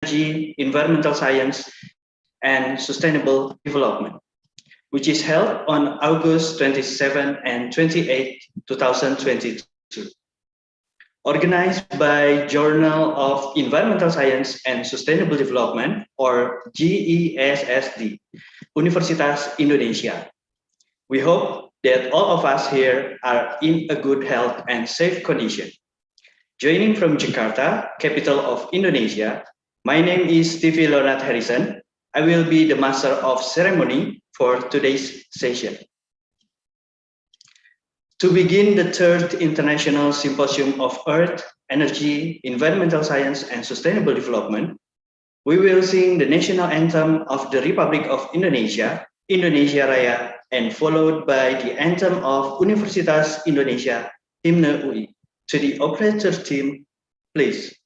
Energy, Environmental Science, and Sustainable Development, which is held on August 27 and 28, 2022. Organized by Journal of Environmental Science and Sustainable Development, or JESSD, Universitas Indonesia. We hope that all of us here are in a good health and safe condition. Joining from Jakarta, capital of Indonesia, my name is Stevie Leonard Harrison. I will be the master of ceremony for today's session. To begin the third International Symposium of Earth, Energy, Environmental Science, and Sustainable Development, we will sing the national anthem of the Republic of Indonesia, Indonesia Raya, and followed by the anthem of Universitas Indonesia, Hymne UI. To the operator team, please.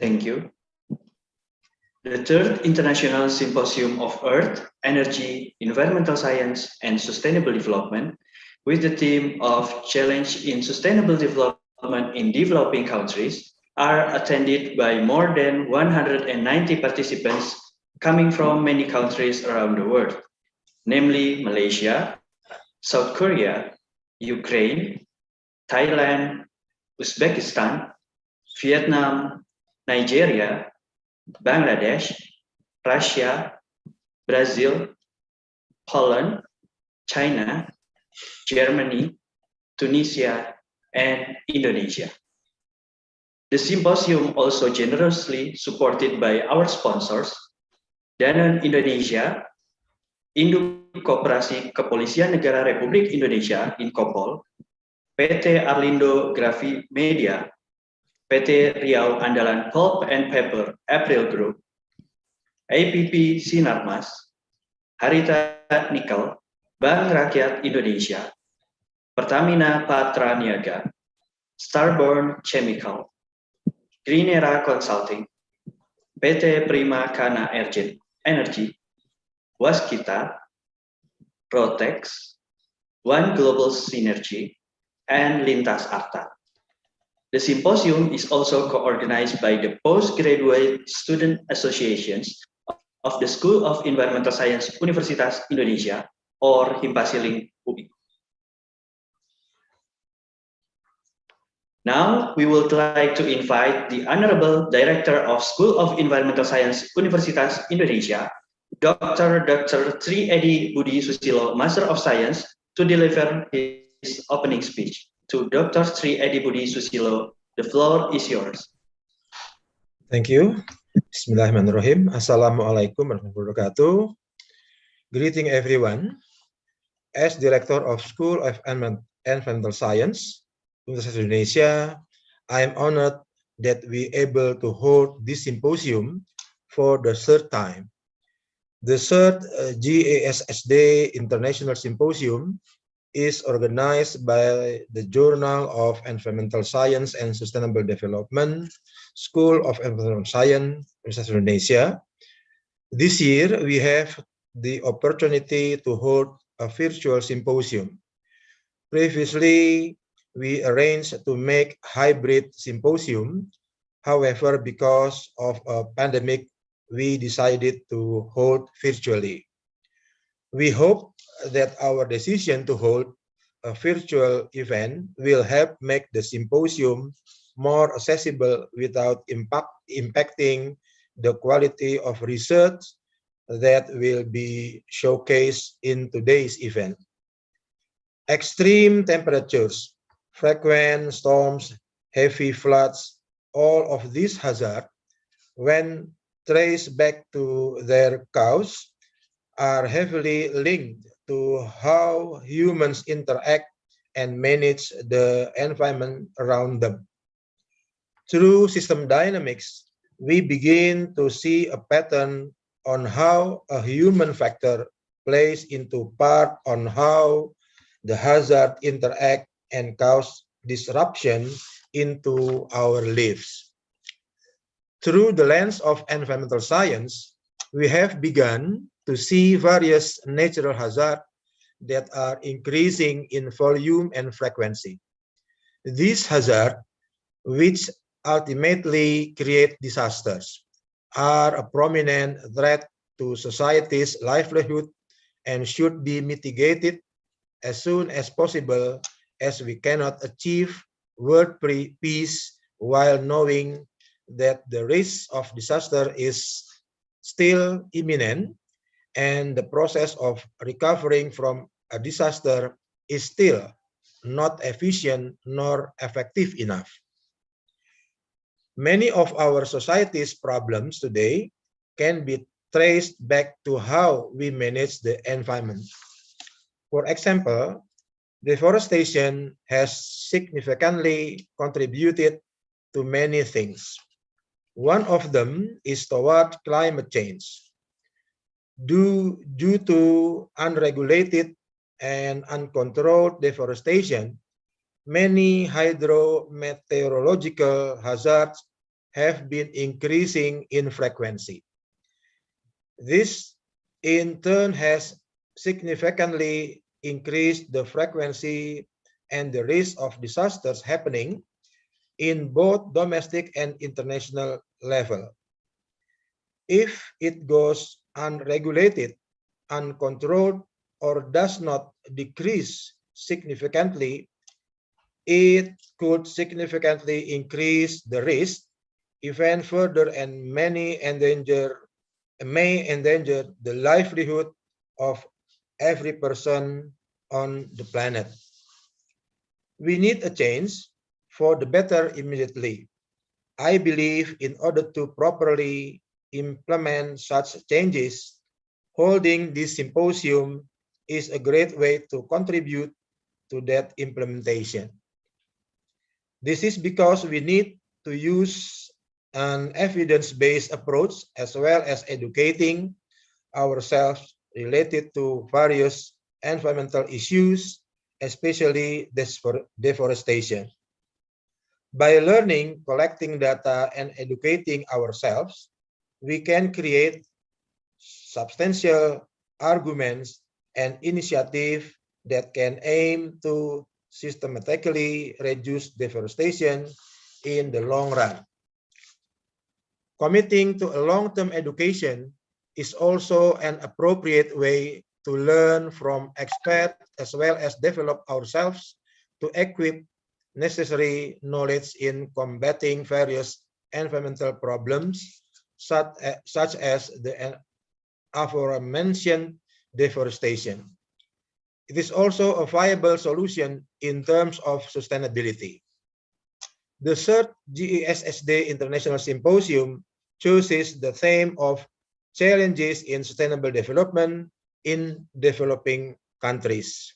Thank you. The third International Symposium of Earth, Energy, Environmental Science, and Sustainable Development, with the theme of Challenge in Sustainable Development in Developing Countries, are attended by more than 190 participants coming from many countries around the world, namely Malaysia, South Korea, Ukraine, Thailand, Uzbekistan, Vietnam, Nigeria, Bangladesh, Russia, Brazil, Poland, China, Germany, Tunisia, and Indonesia. The symposium also generously supported by our sponsors, Danone Indonesia, Induk Koperasi Kepolisian Negara Republik Indonesia Inkopol, PT Arlindo Grafimedia, PT Riau Andalan Pulp and Paper April Group, APP Sinarmas, Harita Nikel, Bank Rakyat Indonesia, Pertamina Patra Niaga, Starborn Chemical, Greenera Consulting, PT Prima Kana Energy, Waskita, Protex, One Global Synergy, and Lintas Arta. The symposium is also co-organized by the Postgraduate Student Associations of the School of Environmental Science Universitas Indonesia, or Himpasiling UI. Now, we would like to invite the Honorable Director of School of Environmental Science Universitas Indonesia, Dr. Tri Edi Budi Susilo, Master of Science, to deliver his opening speech. To Dr. Tri Edi Budi Susilo, the floor is yours. Thank you. Bismillahirrahmanirrahim. Assalamualaikum warahmatullahi wabarakatuh. Greeting everyone. As Director of School of Environmental Science, Universitas Indonesia, I am honored that we able to hold this symposium for the third time. The third JESSD International Symposium is organized by the Journal of Environmental Science and Sustainable Development, School of Environmental Science, Universitas Indonesia. This year, we have the opportunity to hold a virtual symposium. Previously, we arranged to make hybrid symposium. However, because of a pandemic, we decided to hold virtually. We hope that our decision to hold a virtual event will help make the symposium more accessible without impacting the quality of research that will be showcased in today's event. Extreme temperatures, frequent storms, heavy floods, all of these hazards, when traced back to their cause, are heavily linked to how humans interact and manage the environment around them. Through system dynamics, we begin to see a pattern on how a human factor plays into part on how the hazard interact and cause disruption into our lives. Through the lens of environmental science, we have begun to see various natural hazards that are increasing in volume and frequency. These hazards, which ultimately create disasters, are a prominent threat to society's livelihood and should be mitigated as soon as possible, as we cannot achieve world peace while knowing that the risk of disaster is still imminent and the process of recovering from a disaster is still not efficient nor effective enough. Many of our society's problems today can be traced back to how we manage the environment. For example, deforestation has significantly contributed to many things. One of them is toward climate change. Due to unregulated and uncontrolled deforestation, many hydrometeorological hazards have been increasing in frequency. This, in turn, has significantly increased the frequency and the risk of disasters happening in both domestic and international level. If it goes unregulated, uncontrolled, or does not decrease significantly, it could significantly increase the risk even further and may endanger the livelihood of every person on the planet. We need a change for the better immediately. I believe in order to properly implement such changes, holding this symposium is a great way to contribute to that implementation. This is because we need to use an evidence-based approach as well as educating ourselves related to various environmental issues, especially deforestation. By learning, collecting data, and educating ourselves, we can create substantial arguments and initiatives that can aim to systematically reduce deforestation in the long run. Committing to a long-term education is also an appropriate way to learn from experts as well as develop ourselves to equip necessary knowledge in combating various environmental problems, such as the aforementioned deforestation. It is also a viable solution in terms of sustainability. The third JESSD International Symposium chooses the theme of challenges in sustainable development in developing countries.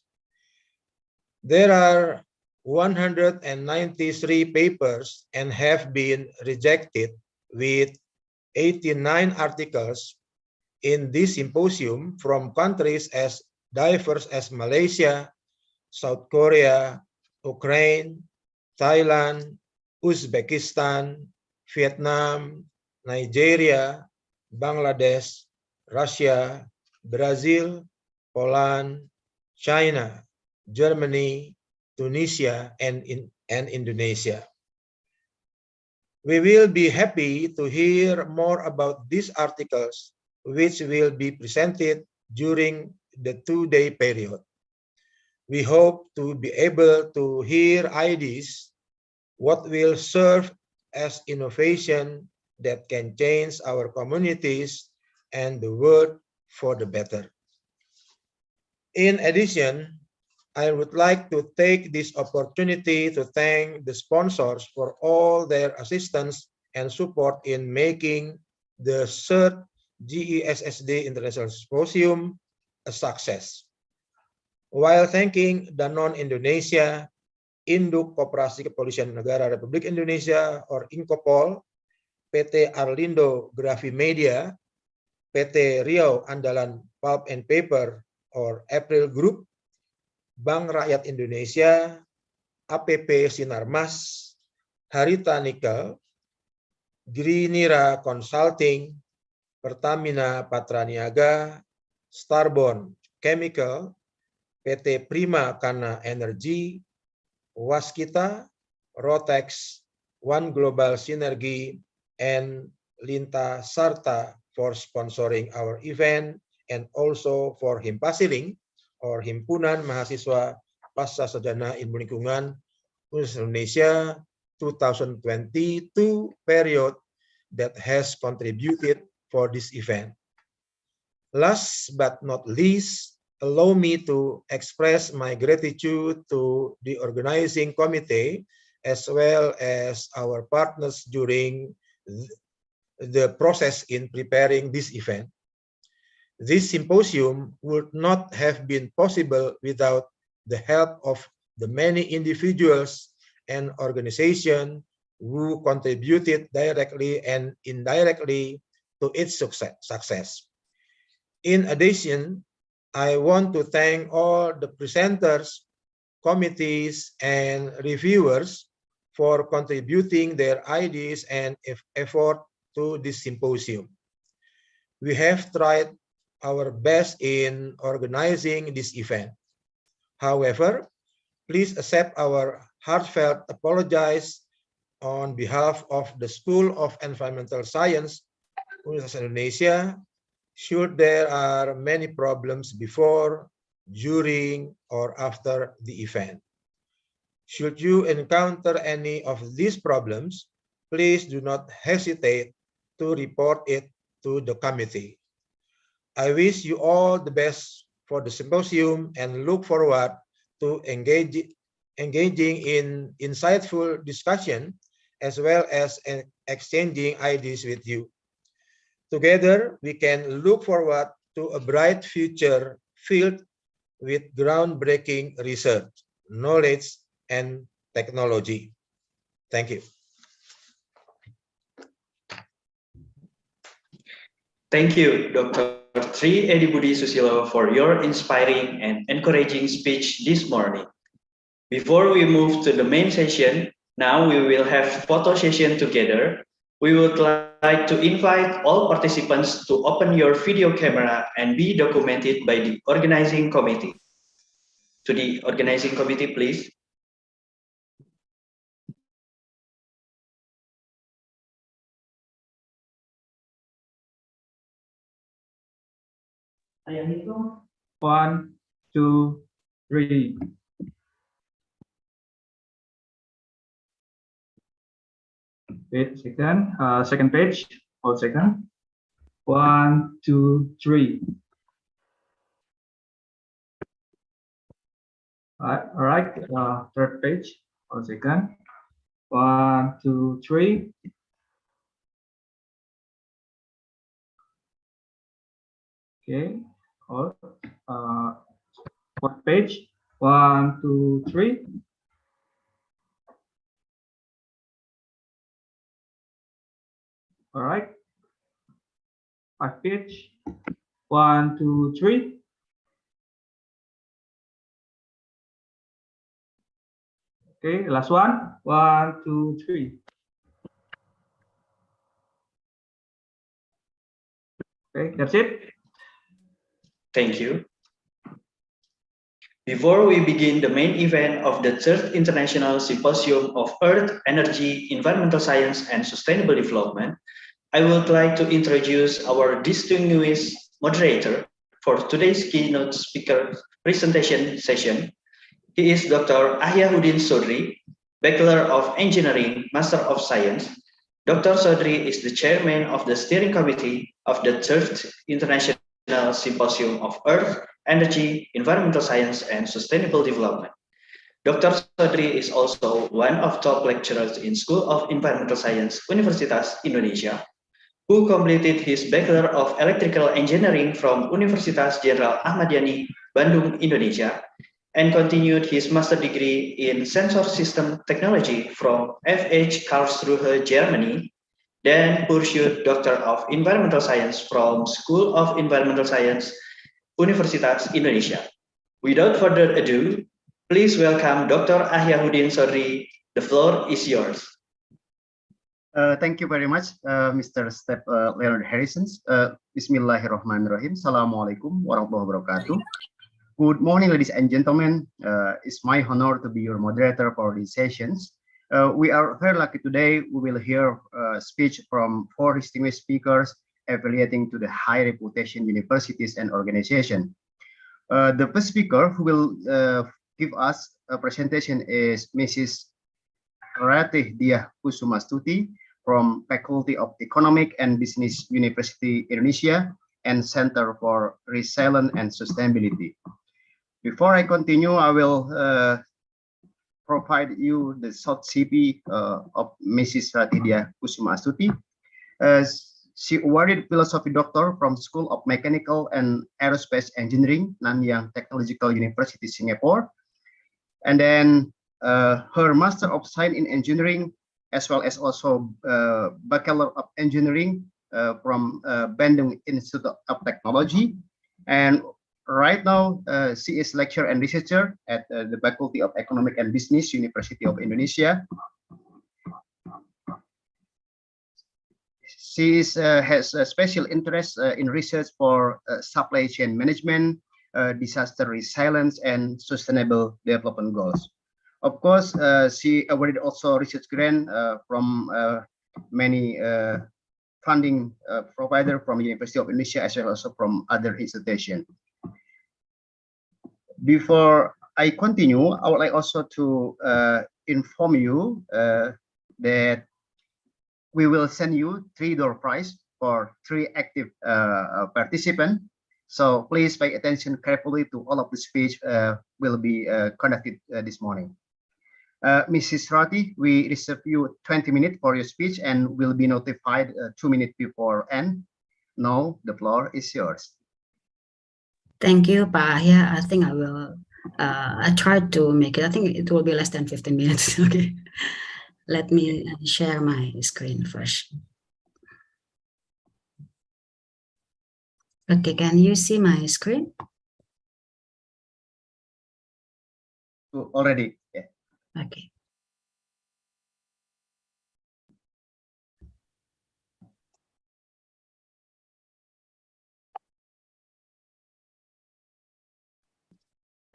There are 193 papers and have been rejected, with 89 articles in this symposium from countries as diverse as Malaysia, South Korea, Ukraine, Thailand, Uzbekistan, Vietnam, Nigeria, Bangladesh, Russia, Brazil, Poland, China, Germany, Tunisia, and Indonesia. We will be happy to hear more about these articles, which will be presented during the two-day period. We hope to be able to hear ideas what will serve as innovation that can change our communities and the world for the better. In addition, I would like to take this opportunity to thank the sponsors for all their assistance and support in making the third JESSD International Symposium a success. While thanking Danone Indonesia, Induk Koperasi Kepolisian Negara Republik Indonesia or Inkopol, PT Arlindo Grafimedia, PT Riau Andalan Pulp and Paper or April Group, Bank Rakyat Indonesia, APP Sinarmas, Harita Nickel, Grinira Consulting, Pertamina Patraniaga, Starbond Chemical, PT Prima Kana Energy, Waskita, Rotex, One Global Synergy, and Linta Sarta for sponsoring our event, and also for Himpasiling or Himpunan Mahasiswa Pasca Sarjana Ilmu Lingkungan Indonesia 2022 period that has contributed for this event. Last but not least, allow me to express my gratitude to the organizing committee as well as our partners during the process in preparing this event. This symposium would not have been possible without the help of the many individuals and organizations who contributed directly and indirectly to its success. In addition, I want to thank all the presenters, committees, and reviewers for contributing their ideas and effort to this symposium. We have tried our best in organizing this event. However, please accept our heartfelt apologies on behalf of the School of Environmental Science, Universitas Indonesia, should there are many problems before, during, or after the event. Should you encounter any of these problems, please do not hesitate to report it to the committee. I wish you all the best for the symposium and look forward to engaging in insightful discussion as well as exchanging ideas with you. Together, we can look forward to a bright future filled with groundbreaking research, knowledge, and technology. Thank you. Thank you, Dr. Tri Edi Budi Susilo, for your inspiring and encouraging speech this morning. Before we move to the main session, now we will have photo session together. We would like to invite all participants to open your video camera and be documented by the organizing committee. To the organizing committee, please. Saya hitung 1, 2, 3. Wait a second. Second page. Hold second. 1, 2, 3. All right. Third page. Hold second. 1, 2, 3. Okay. Hold. Fourth page. 1, 2, 3. All right. Fifth page. 1, 2, 3. Okay, last one. 1, 2, 3. Okay, that's it. Thank you. Before we begin the main event of the Third International Symposium of Earth, Energy, Environmental Science, and Sustainable Development, I would like to introduce our distinguished moderator for today's keynote speaker presentation session. He is Dr. Ahyahuddin Sodri, Bachelor of Engineering, Master of Science. Dr. Sodri is the chairman of the steering committee of the Third International Symposium of Earth, Energy, Environmental Science, and Sustainable Development. Dr. Sodri is also one of top lecturers in School of Environmental Science, Universitas Indonesia, who completed his Bachelor of Electrical Engineering from Universitas Jenderal Ahmad Yani, Bandung, Indonesia, and continued his master degree in Sensor System Technology from FH Karlsruhe, Germany, then pursued Doctor of Environmental Science from School of Environmental Science, Universitas Indonesia. Without further ado, please welcome Dr. Ahyahuddin Sodri. The floor is yours. Thank you very much, Mr. Leonard Harrison. Bismillahirrahmanirrahim. Assalamualaikum warahmatullahi wabarakatuh. Good morning, ladies and gentlemen. It's my honor to be your moderator for these sessions. We are very lucky today. We will hear a speech from 4 distinguished speakers affiliating to the high reputation universities and organizations. The first speaker who will give us a presentation is Mrs. Ratih Diah Kusumastuti from Faculty of Economic and Business University Indonesia and Center for Resilience and Sustainability. Before I continue, I will provide you the short CV of Mrs. Ratih Diah Kusumastuti. She awarded philosophy doctor from School of Mechanical and Aerospace Engineering, Nanyang Technological University, Singapore. And then her Master of Science in Engineering, as well as also Bachelor of Engineering from Bandung Institute of Technology. And right now, she is lecturer and researcher at the Faculty of Economic and Business, University of Indonesia. She has a special interest in research for supply chain management, disaster resilience, and sustainable development goals. Of course, she awarded also research grant from many funding provider from University of Indonesia as well as from other institutions. Before I continue, I would like also to inform you that we will send you $3 prize for 3 active participants. So please pay attention carefully to all of the speech will be conducted this morning. Mrs. Rati, we reserve you 20 minutes for your speech and will be notified 2 minutes before end. Now the floor is yours. Thank you, Pa. Yeah, I think I will. I tried to make it. I think it will be less than 15 minutes. Okay. Let me share my screen first. Okay, can you see my screen? Already, yeah. Okay.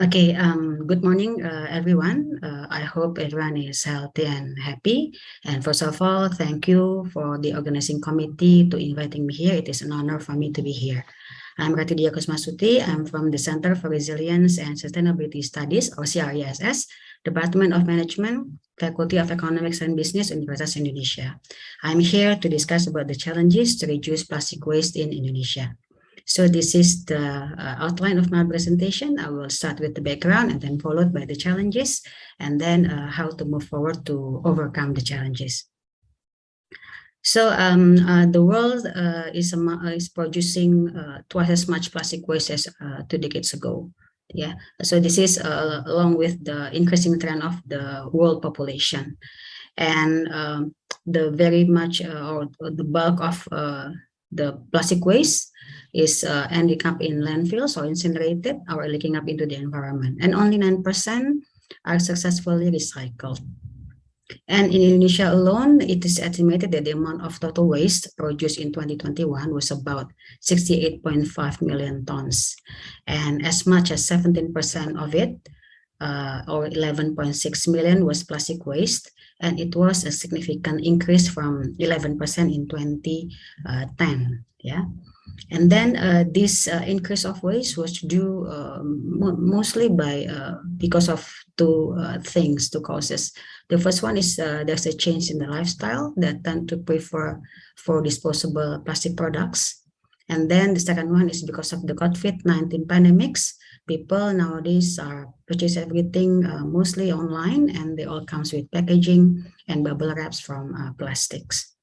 Okay, good morning, everyone. I hope everyone is healthy and happy. And first of all, thank you for the organizing committee to inviting me here. It is an honor for me to be here. I'm Rati Dia Kusmasuti. I'm from the Center for Resilience and Sustainability Studies, or CRESS, Department of Management, Faculty of Economics and Business, Universitas Indonesia. I'm here to discuss about the challenges to reduce plastic waste in Indonesia. So this is the outline of my presentation. I will start with the background and then followed by the challenges and then how to move forward to overcome the challenges. So the world is producing twice as much plastic waste as 2 decades ago. Yeah, so this is along with the increasing trend of the world population, and the very much or the bulk of the plastic waste is ending up in landfills or incinerated or leaking up into the environment, and only 9% are successfully recycled. And in Indonesia alone, it is estimated that the amount of total waste produced in 2021 was about 68.5 million tons, and as much as 17% of it, or 11.6 million, was plastic waste, and it was a significant increase from 11% in 2010. Yeah. And then this increase of waste was due mostly by because of two causes. The first one is there's a change in the lifestyle that tend to prefer for disposable plastic products. And then the second one is because of the COVID-19 pandemics. People nowadays are purchase everything mostly online, and they all comes with packaging and bubble wraps from plastics.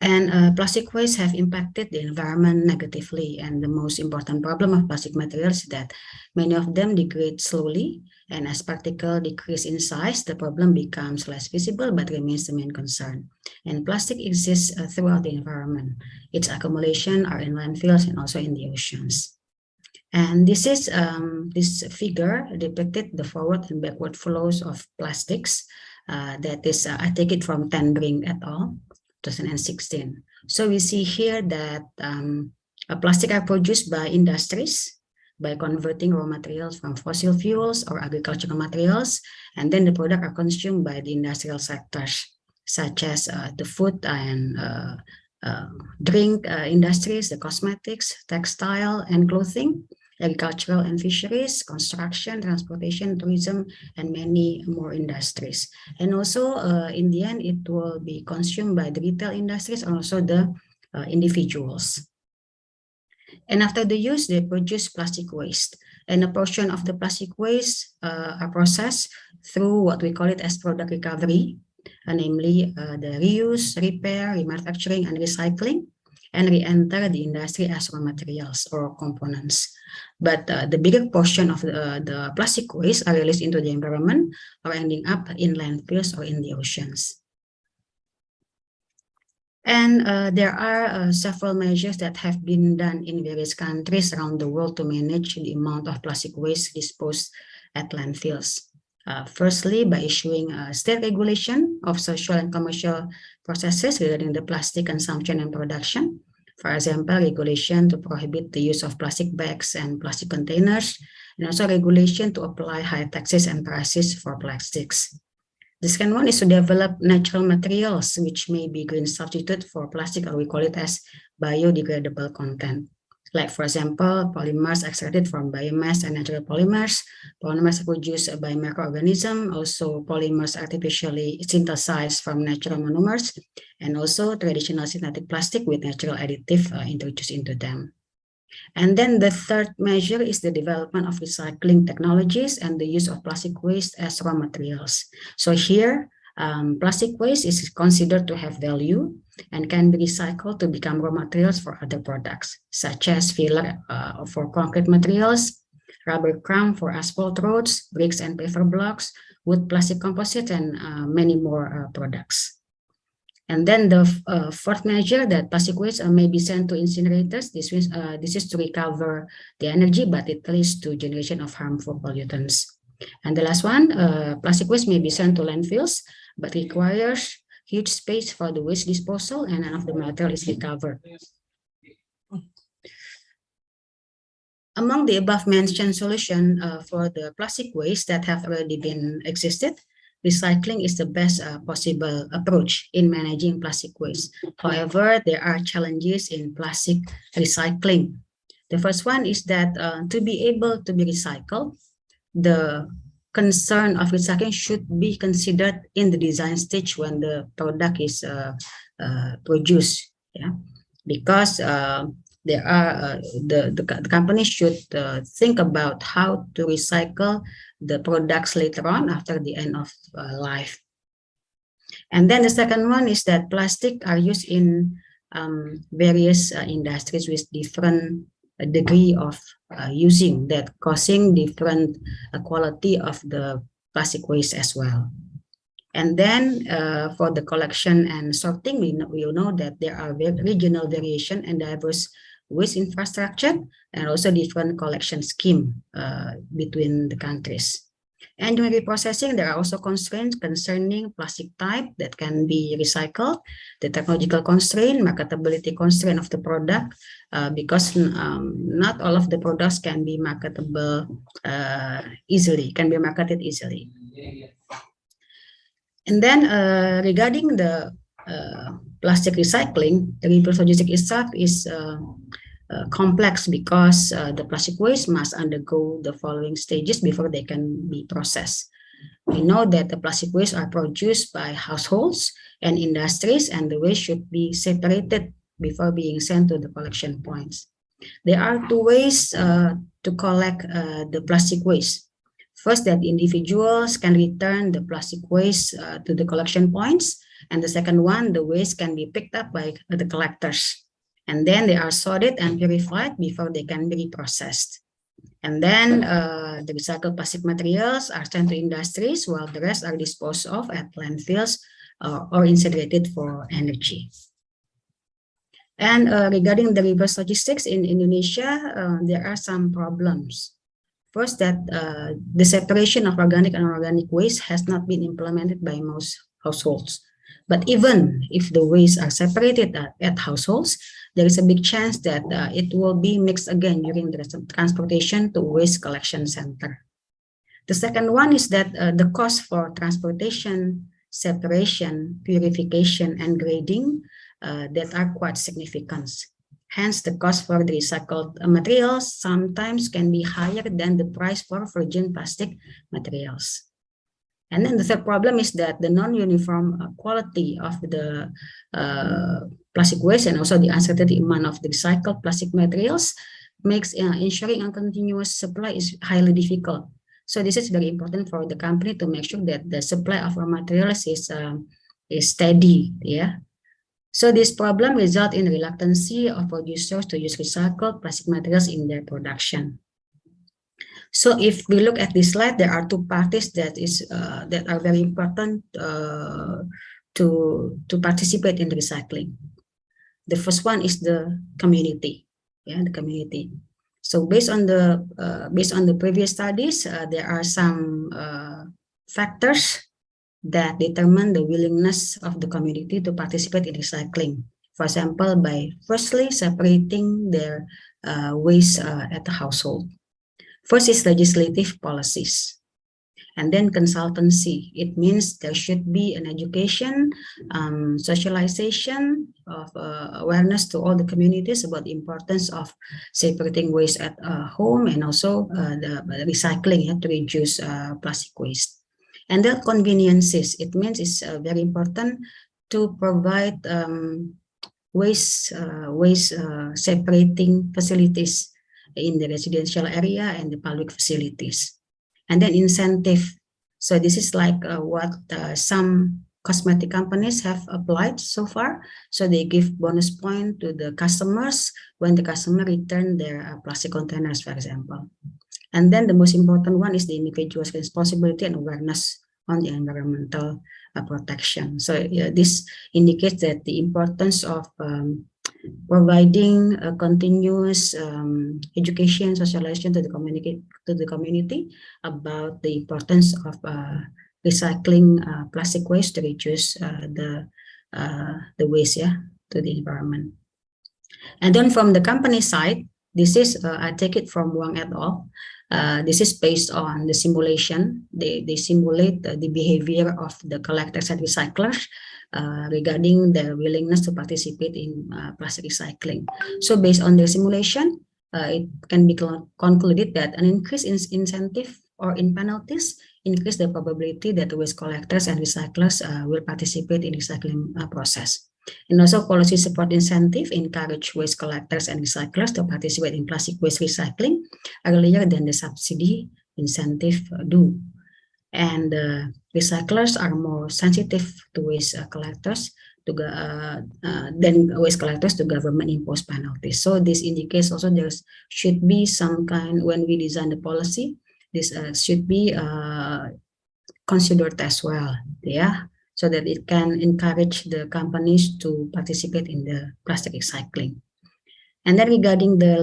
And plastic waste have impacted the environment negatively. And the most important problem of plastic materials is that many of them degrade slowly. And as particles decrease in size, the problem becomes less visible but remains the main concern. And plastic exists throughout the environment. Its accumulation are in landfills and also in the oceans. And this is this figure depicted the forward and backward flows of plastics. That is, I take it from Tendring et al. 2016. So we see here that plastic are produced by industries by converting raw materials from fossil fuels or agricultural materials, and then the product are consumed by the industrial sectors such as the food and drink industries, the cosmetics, textile and clothing, agricultural and fisheries, construction, transportation, tourism, and many more industries. And also, in the end, it will be consumed by the retail industries and also the individuals. And after the use, they produce plastic waste. And a portion of the plastic waste are processed through what we call it as product recovery, namely the reuse, repair, remanufacturing, and recycling, and re-enter the industry as raw materials or components. But the bigger portion of the plastic waste are released into the environment or ending up in landfills or in the oceans. And there are several measures that have been done in various countries around the world to manage the amount of plastic waste disposed at landfills. Firstly, by issuing a state regulation of social and commercial processes regarding the plastic consumption and production. For example, regulation to prohibit the use of plastic bags and plastic containers, and also regulation to apply high taxes and prices for plastics. The second one is to develop natural materials which may be green substitute for plastic, or we call it as biodegradable content. Like, for example, polymers extracted from biomass and natural polymers produced by microorganisms, also polymers artificially synthesized from natural monomers, and also traditional synthetic plastic with natural additive introduced into them. And then the third measure is the development of recycling technologies and the use of plastic waste as raw materials. So here, plastic waste is considered to have value and can be recycled to become raw materials for other products, such as filler for concrete materials, rubber crumb for asphalt roads, bricks and paver blocks, wood plastic composite, and many more products. And then the fourth measure, that plastic waste may be sent to incinerators. This is to recover the energy, but it leads to generation of harmful pollutants. And the last one, plastic waste may be sent to landfills, but requires huge space for the waste disposal, and none of the material is recovered. Among the above mentioned solution for the plastic waste that have already been existed, recycling is the best possible approach in managing plastic waste. However, there are challenges in plastic recycling. The first one is that to be able to be recycled, the concern of recycling should be considered in the design stage when the product is produced. Yeah, because there are the company should think about how to recycle the products later on after the end of life. And then the second one is that plastic are used in various industries with different degree of using, that causing different quality of the plastic waste as well. And then for the collection and sorting, we know that there are regional variation and diverse waste infrastructure, and also different collection scheme between the countries. And during reprocessing, there are also constraints concerning plastic type that can be recycled, the technological constraint, marketability constraint of the product, because not all of the products can be marketable easily, can be marketed easily. And then regarding the plastic recycling, the reverse logistics itself is complex because the plastic waste must undergo the following stages before they can be processed. We know that the plastic waste are produced by households and industries, and the waste should be separated before being sent to the collection points. There are two ways to collect the plastic waste. First, that individuals can return the plastic waste to the collection points, and the second one, the waste can be picked up by the collectors. And then they are sorted and purified before they can be reprocessed. And then the recycled plastic materials are sent to industries, while the rest are disposed of at landfills or incinerated for energy. And regarding the reverse logistics in Indonesia, there are some problems. First, that the separation of organic and inorganic waste has not been implemented by most households. But even if the waste are separated at households, there is a big chance that it will be mixed again during the transportation to waste collection center. The second one is that the cost for transportation, separation, purification, and grading that are quite significant. Hence, the cost for the recycled materials sometimes can be higher than the price for virgin plastic materials. And then the third problem is that the non-uniform quality of the plastic waste and also the uncertainty amount of the recycled plastic materials makes ensuring a continuous supply is highly difficult. So this is very important for the company to make sure that the supply of raw materials is steady. Yeah. So this problem results in reluctancy of producers to use recycled plastic materials in their production. So if we look at this slide, there are two parties that are very important to participate in the recycling. The first one is the community, the community. So based on the previous studies, there are some factors that determine the willingness of the community to participate in recycling. For example, by firstly separating their waste at the household. First is legislative policies. And then consultancy. It means there should be an education, socialization of awareness to all the communities about the importance of separating waste at home, and also the recycling to reduce plastic waste. And then conveniences. It means it's very important to provide waste separating facilities in the residential area and the public facilities. And then incentive. So this is like what some cosmetic companies have applied so far. So they give bonus point to the customers when the customer return their plastic containers, for example. And then the most important one is the individual's responsibility and awareness on the environmental protection. So this indicates that the importance of providing a continuous education, socialization to the community about the importance of recycling plastic waste to reduce the waste to the environment. And then from the company side, this is I take it from Wang et al. This is based on the simulation. They simulate the behavior of the collectors and recyclers regarding their willingness to participate in plastic recycling. So based on their simulation, it can be concluded that an increase in incentive or in penalties increase the probability that waste collectors and recyclers will participate in recycling process. And also policy support incentive encourage waste collectors and recyclers to participate in plastic waste recycling earlier than the subsidy incentive do. And recyclers are more sensitive to waste collectors than waste collectors to government imposed penalties. So this indicates also there should be some kind, when we design the policy, this should be considered as well, so that it can encourage the companies to participate in the plastic recycling. And then regarding the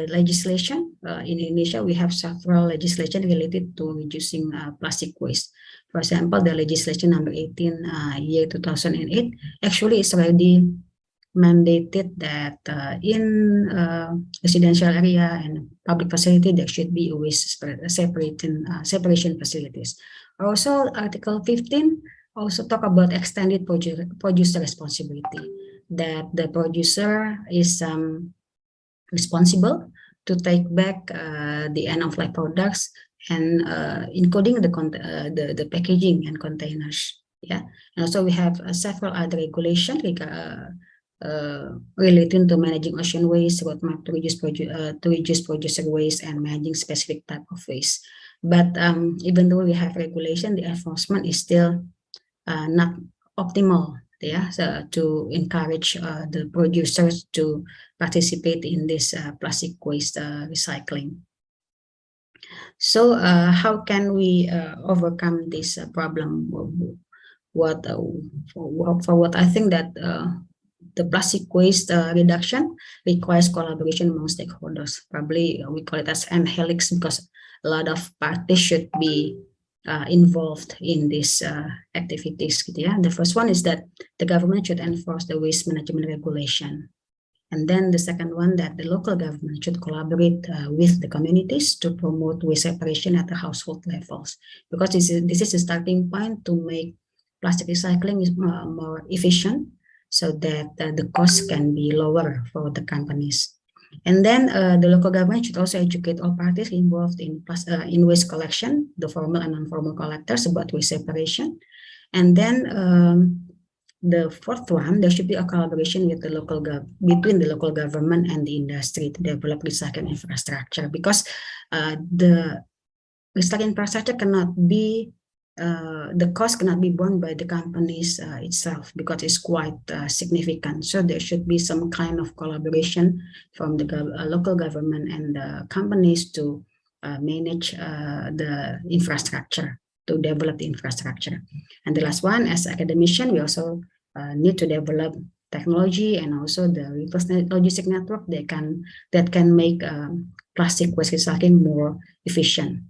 legislation, in Indonesia, we have several legislation related to reducing plastic waste. For example, the legislation number 18, year 2008, actually is already mandated that in residential area and public facility, there should be waste separation facilities. Also, Article 15 also talk about extended producer responsibility, that the producer is responsible to take back the end-of-life products and including the packaging and containers. And also we have several other regulations relating to managing ocean waste, roadmap to reduce producer waste, and managing specific type of waste. But even though we have regulation, the enforcement is still not optimal, so to encourage the producers to participate in this plastic waste recycling. So how can we overcome this problem? For what I think that the plastic waste reduction requires collaboration among stakeholders. Probably we call it as M-helix, because a lot of parties should be involved in these activities. The first one is that the government should enforce the waste management regulation. And then the second one, that the local government should collaborate with the communities to promote waste separation at the household levels, because this is a starting point to make plastic recycling more efficient, so that the cost can be lower for the companies. And then the local government should also educate all parties involved in waste collection, the formal and non-formal collectors, about waste separation. And then the fourth one, there should be a collaboration with the between the local government and the industry to develop recycling infrastructure, because the recycling infrastructure cannot be the cost cannot be borne by the companies itself, because it's quite significant. So there should be some kind of collaboration from the local government and the companies to manage the infrastructure, to develop the infrastructure. And the last one, as academician, we also need to develop technology and also the reverse logistic network that can make plastic waste recycling more efficient.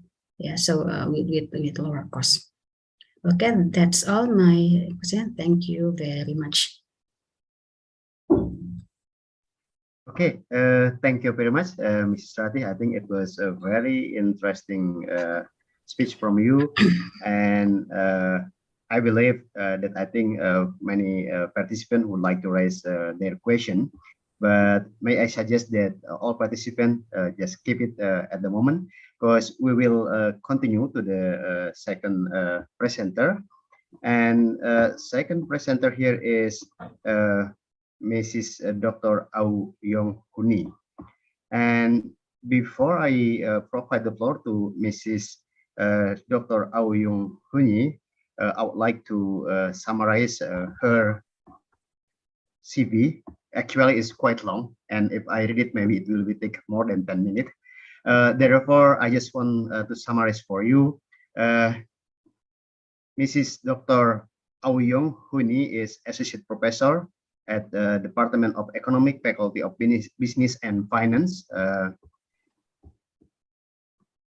So with lower cost. Okay, that's all my question. Thank you very much. Okay, thank you very much, Mrs. Rati. I think it was a very interesting speech from you, and I believe that I think many participants would like to raise their question. But may I suggest that all participants just keep it at the moment, because we will continue to the second presenter. And second presenter here is Mrs. Dr. Au Yong Huni. And before I provide the floor to Mrs. Dr. Au Yong Huni, I would like to summarize her CV. Actually, it's quite long, and if I read it, maybe it will take more than 10 minutes. Therefore, I just want to summarize for you. Mrs. Dr. Au Yong Huni is Associate Professor at the Department of Economic, Faculty of Business and Finance,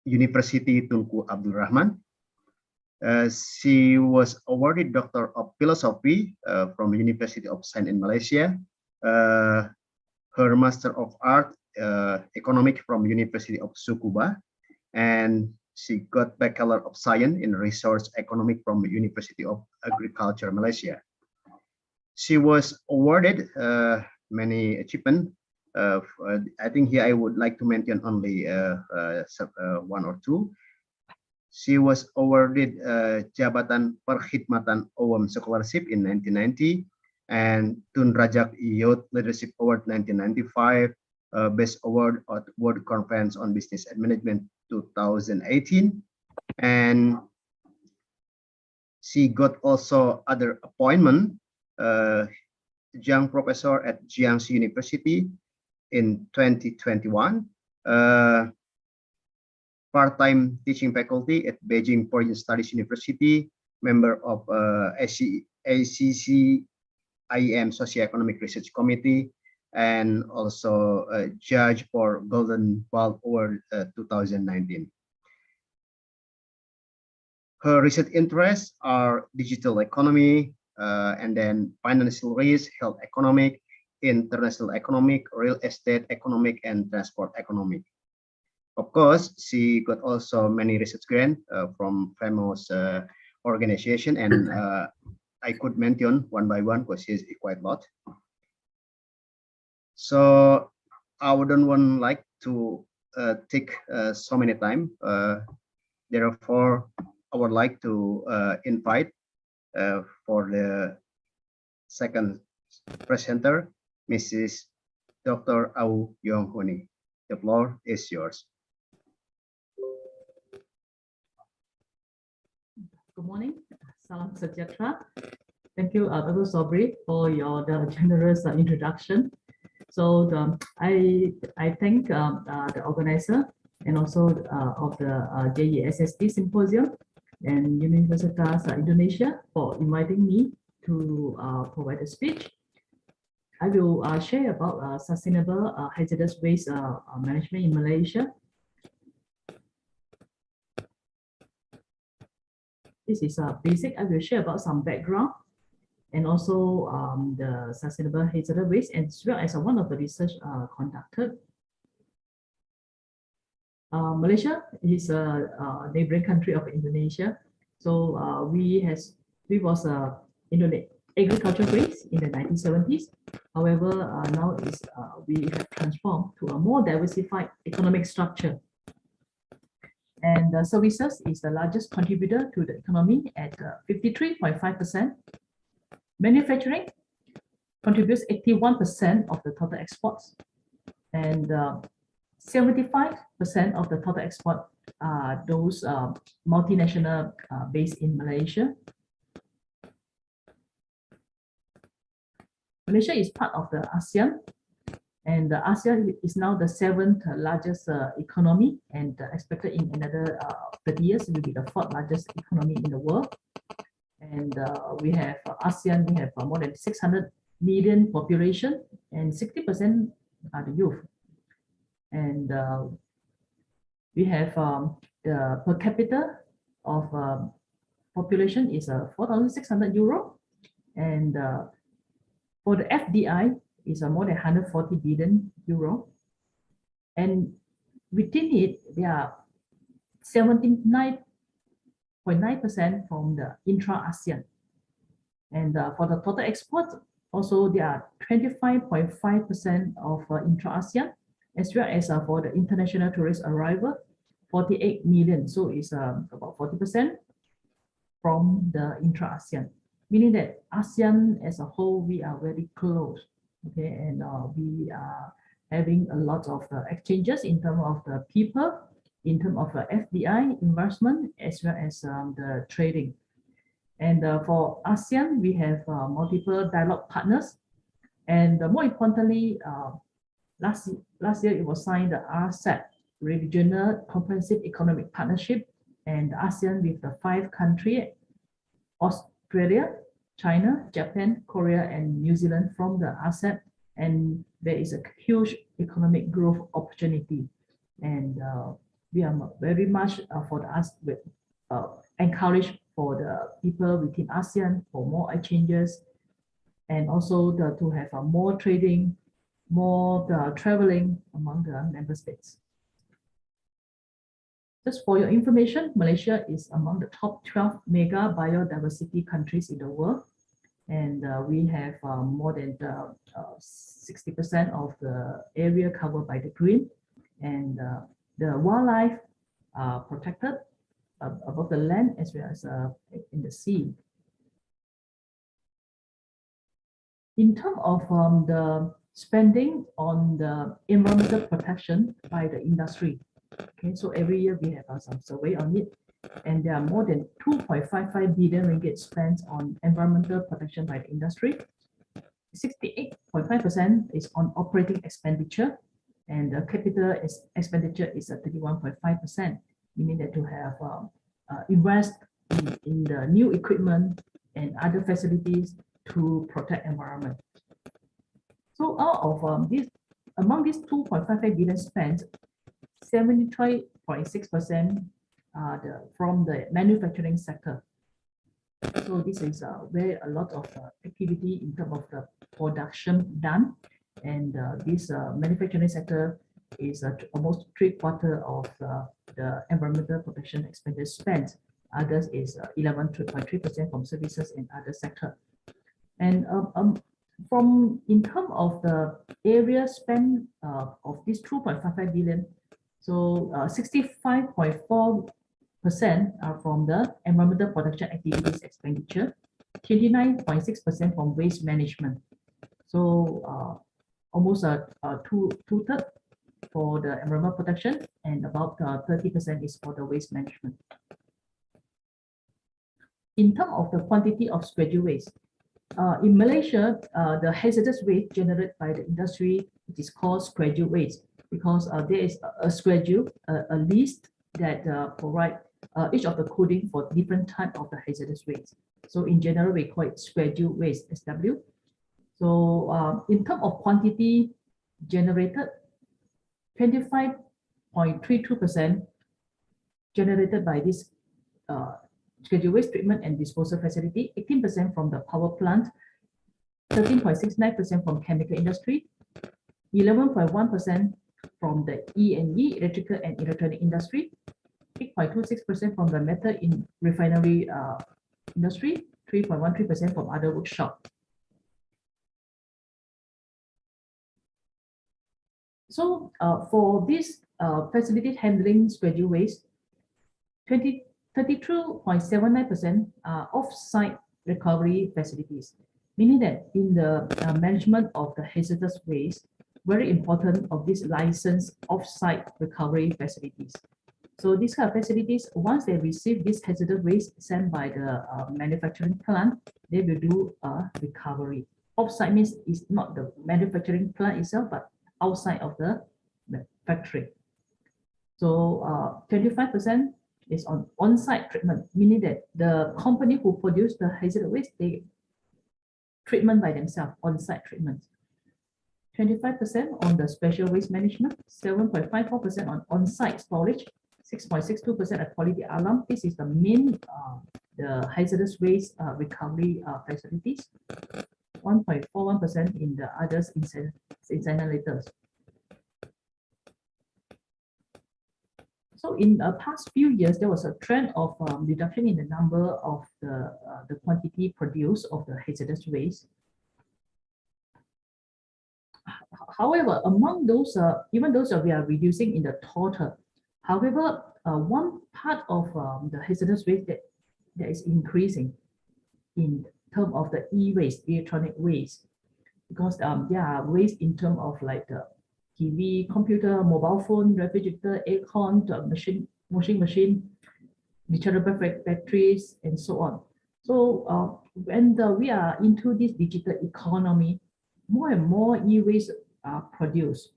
University Tunku Abdul Rahman. She was awarded Doctor of Philosophy from University of Science in Malaysia. Her Master of Art Economic from University of Tsukuba, and she got Bachelor of Science in Resource Economic from University of Agriculture, Malaysia. She was awarded many achievements. I think here I would like to mention only one or two. She was awarded Jabatan Perkhidmatan Awam Scholarship in 1990 and Tun Rajak Youth Leadership Award 1995, Best Award at World Conference on Business and Management 2018, and she got also other appointment, young professor at Jiangsu University in 2021, part-time teaching faculty at Beijing Foreign Studies University, member of ACCIM Socioeconomic Research Committee, and also a judge for Golden Ball Award 2019. Her research interests are digital economy, and then financial risk, health economic, international economic, real estate economic, and transport economic. Of course, she got also many research grants from famous organization, and I could mention one by one because she's quite a lot. So I wouldn't want like to take so many time. Therefore, I would like to invite for the second presenter, Mrs. Dr. Au Yong Huni. The floor is yours. Good morning. Salam Sejahtera. Thank you, Dr. Sobri, for your generous introduction. So I thank the organizer and also of the JESSD Symposium and Universitas Indonesia for inviting me to provide a speech. I will share about sustainable hazardous waste management in Malaysia. This is basic. I will share about some background and also the sustainable hazardous waste, as well as one of the research conducted. Malaysia is a neighboring country of Indonesia. So we was in the agriculture base in the 1970s. However, now we have transformed to a more diversified economic structure. And services is the largest contributor to the economy at 53.5%. Manufacturing contributes 81% of the total exports, and 75% of the total export are those multinational based in Malaysia. Malaysia is part of the ASEAN, and the ASEAN is now the 7th largest economy, and expected in another 30 years will be the 4th largest economy in the world. And we have ASEAN, we have more than 600 million population, and 60% are the youth. And we have the per capita of population is 4,600 euro, and for the FDI is more than 140 billion euro, and within it there are 79.9% from the intra-ASEAN, and for the total export also there are 25.5% of intra-ASEAN, as well as for the international tourist arrival 48 million, so it's about 40% from the intra-ASEAN, meaning that ASEAN as a whole, we are very close, okay, and we are having a lot of exchanges in terms of the people, in terms of FDI investment, as well as the trading. And for ASEAN, we have multiple dialogue partners, and more importantly, last year it was signed the RCEP, Regional Comprehensive Economic Partnership, and ASEAN with the 5 countries, Australia, China, Japan, Korea, and New Zealand from the RCEP, and there is a huge economic growth opportunity, and we are very much for us with encourage for the people within ASEAN for more exchanges, and also to have more trading, more traveling among the member states. Just for your information, Malaysia is among the top 12 mega biodiversity countries in the world, and we have more than 60% of the area covered by the green, and the wildlife are protected above the land as well as in the sea. In terms of the spending on the environmental protection by the industry, okay, so every year we have some survey on it, and there are more than 2.55 billion ringgit spent on environmental protection by the industry. 68.5% is on operating expenditure, and the capital expenditure is at 31.5%, meaning that to have invest in the new equipment and other facilities to protect environment. So out of this, among these 2.55 billion spent, 73.6% from the manufacturing sector. So this is where a lot of activity in terms of the production done, and this manufacturing sector is almost 3/4 of the environmental protection expenditure spent. Others is 11.3% from services and other sector. And from in terms of the area spent of this 2.55 billion, so 65.4% are from the environmental protection activities expenditure, 29.6% from waste management. So almost two-thirds for the environmental protection, and about 30% is for the waste management. In terms of the quantity of scheduled waste, in Malaysia, the hazardous waste generated by the industry, which is called scheduled waste, because there is a schedule, a list that provide each of the coding for different type of the hazardous waste. So in general, we call it scheduled waste, SW. So in terms of quantity generated, 25.32% generated by this scheduled waste treatment and disposal facility, 18% from the power plant, 13.69% from chemical industry, 11.1% from the E&E, electrical and electronic industry, 8.26% from the metal in refinery industry, 3.13% from other workshop. So for this facility handling scheduled waste, 32.79% are off-site recovery facilities, meaning that in the management of the hazardous waste, very important of this licensed off-site recovery facilities. So these kind of facilities, once they receive this hazardous waste sent by the manufacturing plant, they will do a recovery. Off-site means it's not the manufacturing plant itself, but outside of the factory. So 25% is on-site treatment, meaning that the company who produce the hazardous waste, they treatment by themselves, on-site treatment. 25% on the special waste management, 7.54% on on-site storage, 6.62% at quality alarm. This is the main the hazardous waste recovery facilities, 1.41% in the others incinerators. So in the past few years, there was a trend of reduction in the number of the quantity produced of the hazardous waste. However, among those, even those we are reducing in the total, however, one part of the hazardous waste that is increasing in terms of the e-waste, electronic waste, because there are waste in terms of like the TV, computer, mobile phone, refrigerator, aircon, washing machine, rechargeable batteries, and so on. So when we are into this digital economy, more and more e-waste are produced.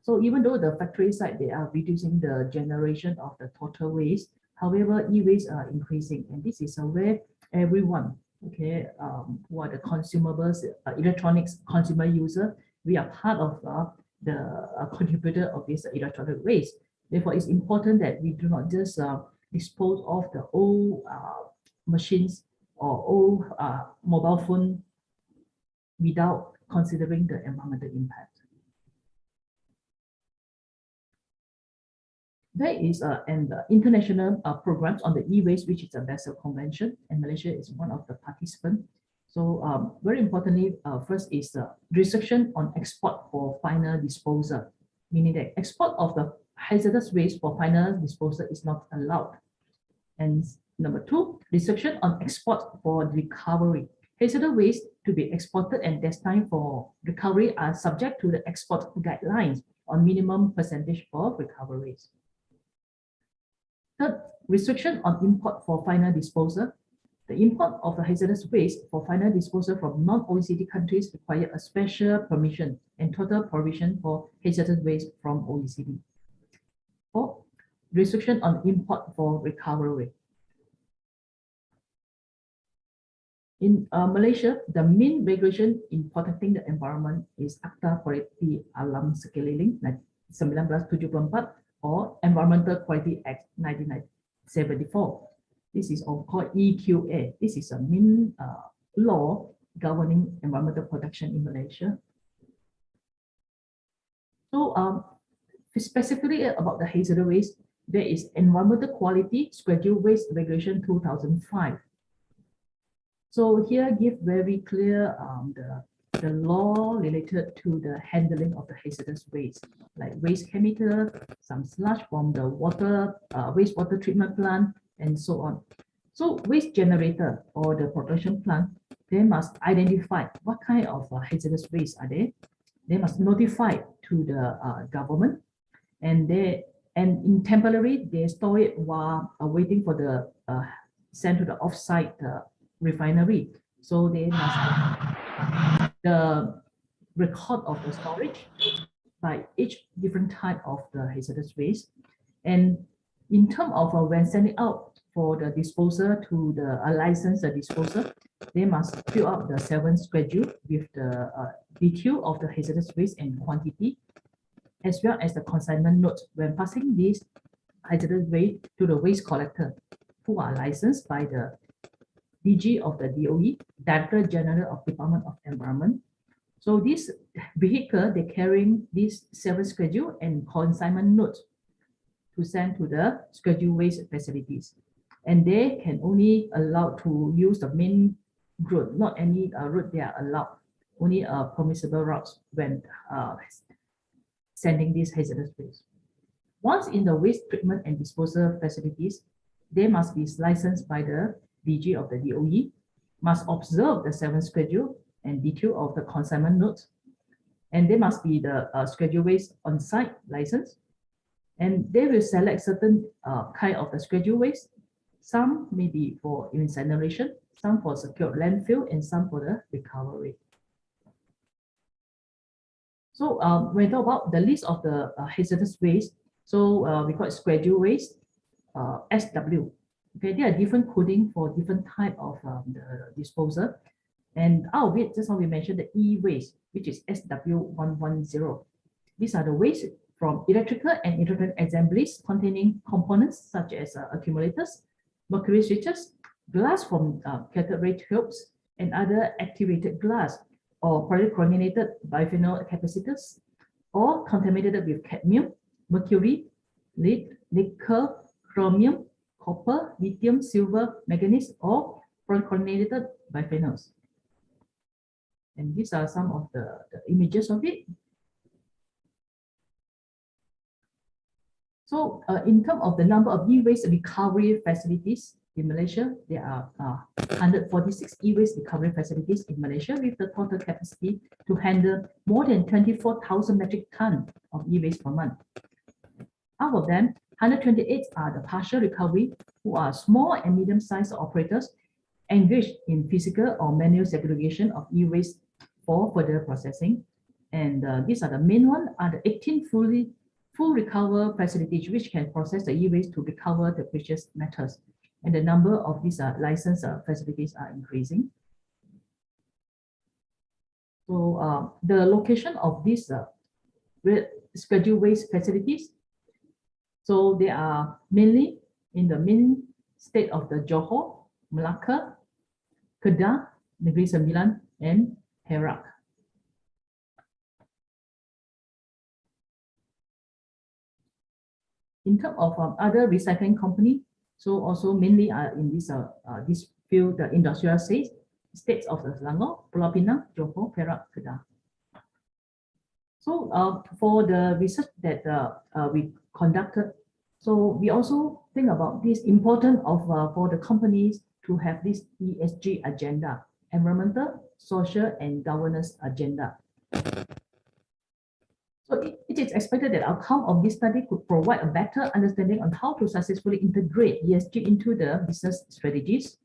So even though the factory side, they are reducing the generation of the total waste, however, e-waste are increasing, and this is where everyone, okay, who are the consumables, electronics consumer user, we are part of the contributor of this electronic waste. Therefore, it's important that we do not just dispose of the old machines or old mobile phone without considering the environmental impact. There is an international programs on the e-waste, which is a Basel Convention, and Malaysia is one of the participants. So very importantly, first is the restriction on export for final disposal, meaning that export of the hazardous waste for final disposal is not allowed. And number two, restriction on export for recovery. Hazardous waste to be exported and destined for recovery are subject to the export guidelines on minimum percentage for recoveries. Third, restriction on import for final disposal. The import of the hazardous waste for final disposal from non-OECD countries require a special permission and total provision for hazardous waste from OECD. Four, restriction on import for recovery. In Malaysia, the main regulation in protecting the environment is Akta Quality Alam Sekeliling 1974 or Environmental Quality Act 1974. This is all called EQA. This is a main law governing environmental protection in Malaysia. So specifically about the hazardous waste, there is Environmental Quality Schedule Waste Regulation 2005. So here give very clear the law related to the handling of the hazardous waste, like waste chemical, some sludge from the water, wastewater treatment plant, and so on. So waste generator or the production plant, they must identify what kind of hazardous waste are there. They must notify to the government, and in temporary they store it while waiting for the sent to the offsite refinery. So they must have the record of the storage by each different type of the hazardous waste. And in terms of when sending out for the disposal to the licensed disposer, they must fill out the 7 schedule with the detail of the hazardous waste and quantity, as well as the consignment note when passing this hazardous waste to the waste collector, who are licensed by the DG of the DOE, Director General of Department of Environment. So this vehicle, they're carrying this 7 schedule and consignment note to send to the schedule waste facilities. And they can only allow to use the main route, not any route they are allowed, only permissible routes when sending these hazardous waste. Once in the waste treatment and disposal facilities, they must be licensed by the DG of the DOE, must observe the 7 schedule and detail of the consignment notes, and they must be the schedule waste on-site license, and they will select certain kind of the schedule waste. Some may be for incineration, some for secure landfill, and some for the recovery. So when we talk about the list of the hazardous waste, so we call it schedule waste, SW. Okay, there are different coding for different type of the disposal. And out of it, just now we mentioned the e-waste, which is SW110. These are the waste from electrical and electronic assemblies containing components such as accumulators, mercury switches, glass from cathode ray tubes, and other activated glass or polychlorinated biphenyl capacitors, or contaminated with cadmium, mercury, lead, nickel, chromium, copper, lithium, silver, manganese, or polychlorinated biphenyls. And these are some of the images of it. So in terms of the number of e-waste recovery facilities in Malaysia, there are 146 e-waste recovery facilities in Malaysia with the total capacity to handle more than 24,000 metric tons of e-waste per month. Out of them, 128 are the partial recovery, who are small and medium-sized operators engaged in physical or manual segregation of e-waste for further processing. And these are the main one, are the 18 full recover facilities which can process the e-waste to recover the precious metals. And the number of these licensed facilities are increasing. So the location of these scheduled waste facilities, so they are mainly in the main state of the Johor, Melaka, Kedah, Negeri Sembilan, and Perak. In terms of other recycling company, so also mainly in this field, the industrial states of Selangor, Pulau Pinang, Johor, Perak, Kedah. So for the research that we conducted, so we also think about this important of for the companies to have this ESG agenda, environmental, social, and governance agenda. So it is expected that outcome of this study could provide a better understanding on how to successfully integrate ESG into the business strategies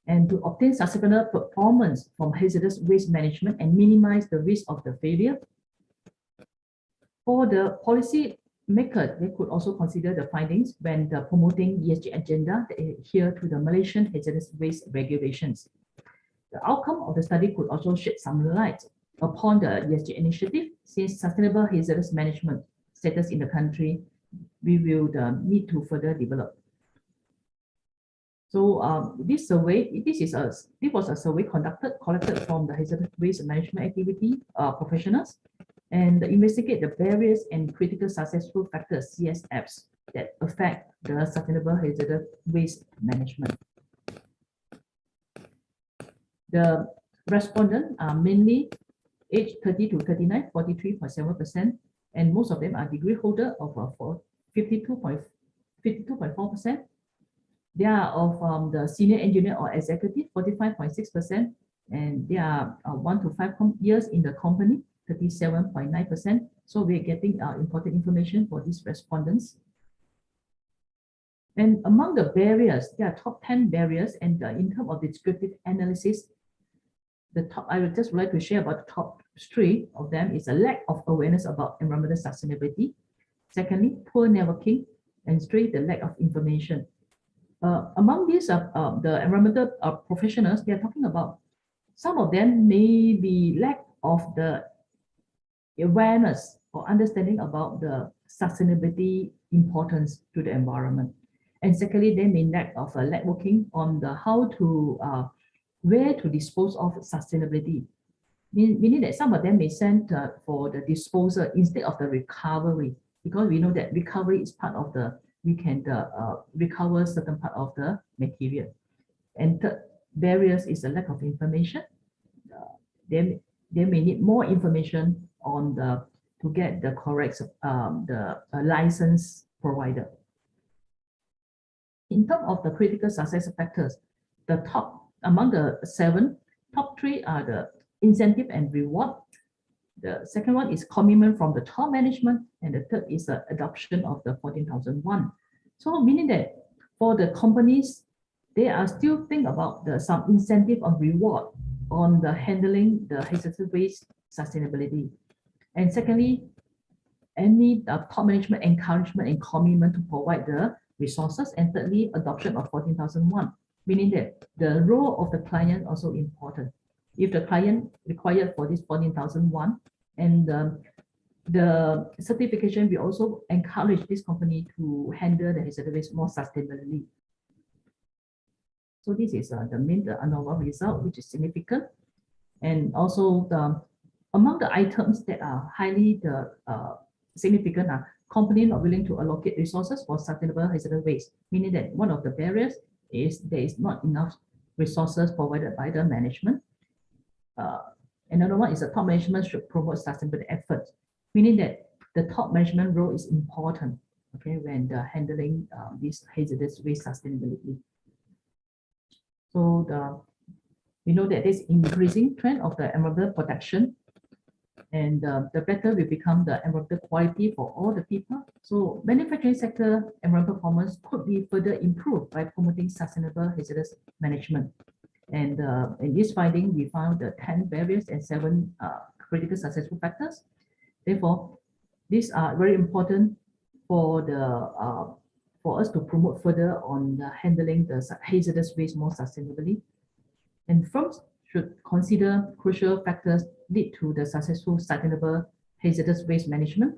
and to obtain sustainable performance from hazardous waste management and minimize the risk of the failure. For the policy maker, they could also consider the findings when promoting ESG agenda that adhere to the Malaysian hazardous waste regulations. The outcome of the study could also shed some light upon the ESG initiative, since sustainable hazardous management status in the country, we will need to further develop. So this was a survey collected from the hazardous waste management activity professionals, and investigate the barriers and critical successful factors (CSFs) that affect the sustainable hazardous waste management. The respondents are mainly aged 30 to 39, 43.7%, and most of them are degree holder of 52.4%. They are of the senior engineer or executive, 45.6%, and they are 1 to 5 years in the company, 37.9%. So we're getting important information for these respondents. And among the barriers, there are top 10 barriers, and in terms of descriptive analysis, I would just like to share about the top 3 of them is a lack of awareness about environmental sustainability. Secondly, poor networking, and 3, the lack of information. Among these, the environmental professionals, they are talking about some of them may be lack of the awareness or understanding about the sustainability importance to the environment. And secondly, they may lack of networking on the how to where to dispose of sustainability, meaning that some of them may send for the disposal instead of the recovery, because we know that recovery is part of the, we can recover certain part of the material. And third barriers is a lack of information. They may need more information on the to get the correct license provider. In terms of the critical success factors, the top among the 7, top 3 are the incentive and reward. The second one is commitment from the top management, and the third is the adoption of the 14,001. So meaning that for the companies, they are still think about some incentive or reward on the handling the hazardous waste sustainability. And secondly, any top management encouragement and commitment to provide the resources. And thirdly, adoption of 14,001, meaning that the role of the client also important. If the client required for this 14,001, and the certification, we also encourage this company to handle the hazardous waste more sustainably. So this is the main ANOVA result, which is significant. And also among the items that are highly significant are company not willing to allocate resources for sustainable hazardous waste, meaning that one of the barriers is there is not enough resources provided by the management. Another one is the top management should promote sustainable efforts, meaning that the top management role is important, okay, when handling this hazardous waste sustainability. So we know that this increasing trend of the environmental protection, and the better we become the environmental quality for all the people. So manufacturing sector environmental performance could be further improved by promoting sustainable hazardous management. And in this finding, we found the 10 barriers and 7 critical successful factors. Therefore, these are very important for us to promote further on handling the hazardous waste more sustainably. And firms should consider crucial factors lead to the successful sustainable hazardous waste management.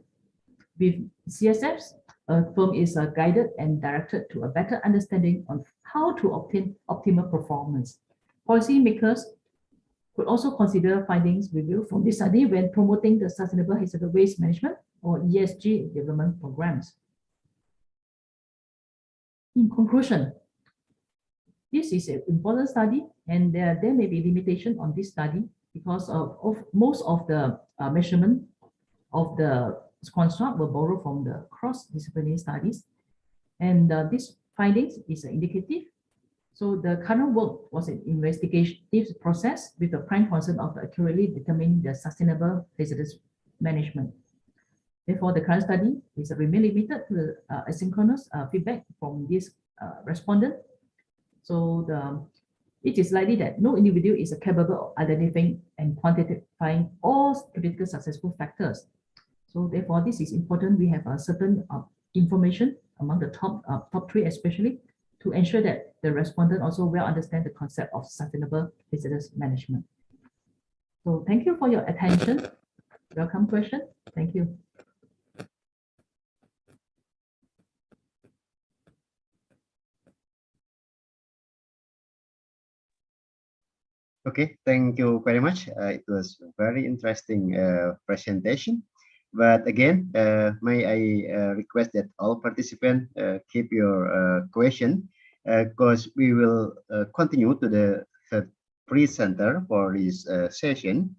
With CSFs, a firm is guided and directed to a better understanding on how to obtain optimal performance. Policymakers could also consider findings reviewed from this study when promoting the sustainable hazardous waste management or ESG development programs. In conclusion, this is an important study, and there may be limitation on this study because of most of the measurement of the construct were borrowed from the cross-disciplinary studies. And this findings is indicative. So the current work was an investigative process with the prime concern of accurately determining the sustainable hazardous management. Therefore, the current study is remain limited to the asynchronous feedback from this respondent. So it is likely that no individual is capable of identifying and quantifying all critical successful factors. So therefore, this is important. We have a certain information among the top 3 especially, to ensure that the respondent also well understand the concept of sustainable hazardous management. So thank you for your attention. Welcome question. Thank you. Okay, thank you very much. It was a very interesting presentation. But again, may I request that all participants keep your question, because we will continue to the third presenter for this session.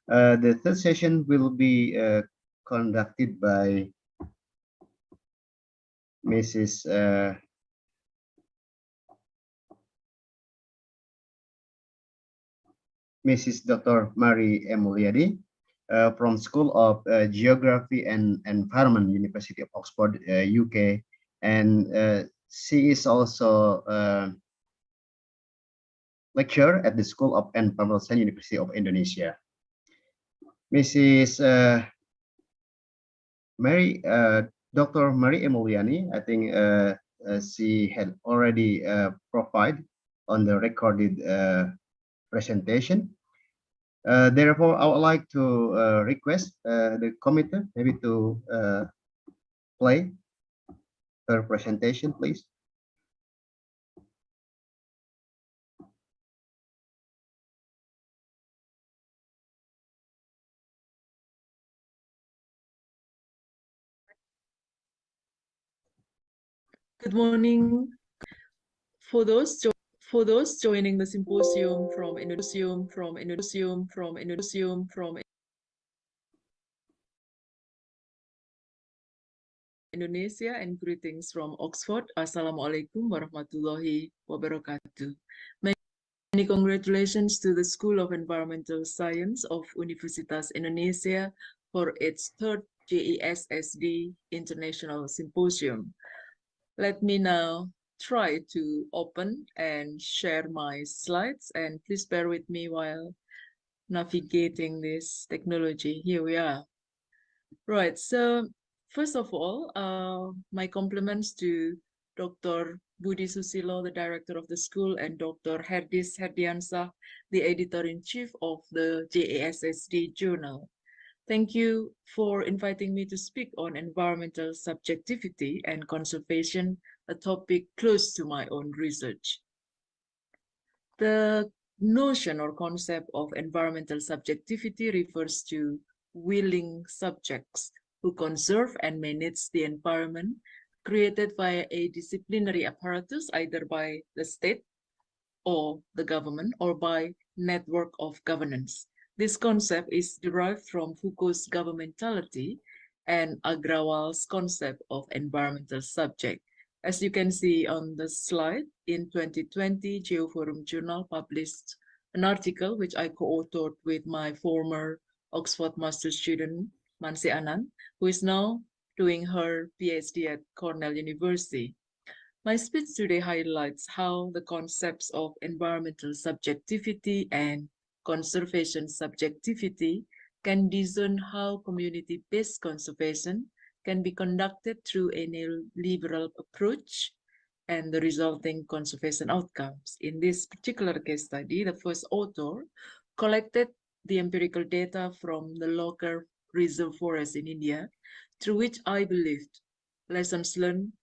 The third session will be conducted by Mrs. Dr. Mary Emuliadi from School of Geography and Environment, University of Oxford, UK, and she is also lecturer at the School of Environmental Science, University of Indonesia. Mrs. Dr. Mary Emuliani, I think she had already provided on the recorded presentation. Therefore, I would like to request the committee maybe to play her presentation, please. Good morning. For those joining the symposium from Indonesia, and greetings from Oxford. Assalamualaikum warahmatullahi wabarakatuh. Many congratulations to the School of Environmental Science of Universitas Indonesia for its third JESSD International Symposium. Let me now try to open and share my slides, and please bear with me while navigating this technology. Here we are. Right, so first of all, my compliments to Dr. Budi Susilo, the director of the school, and Dr. Herdis Herdiansah, the editor-in-chief of the JESSD journal. Thank you for inviting me to speak on environmental subjectivity and conservation, a topic close to my own research. The notion or concept of environmental subjectivity refers to willing subjects who conserve and manage the environment created via a disciplinary apparatus, either by the state or the government or by network of governance. This concept is derived from Foucault's governmentality and Agrawal's concept of environmental subject. As you can see on the slide, in 2020, Geoforum Journal published an article which I co-authored with my former Oxford master student, Mansi Anand, who is now doing her PhD at Cornell University. My speech today highlights how the concepts of environmental subjectivity and conservation subjectivity can discern how community-based conservation can be conducted through a neoliberal approach and the resulting conservation outcomes. In this particular case study, the first author collected the empirical data from the local reserve forest in India, through which I believed lessons learned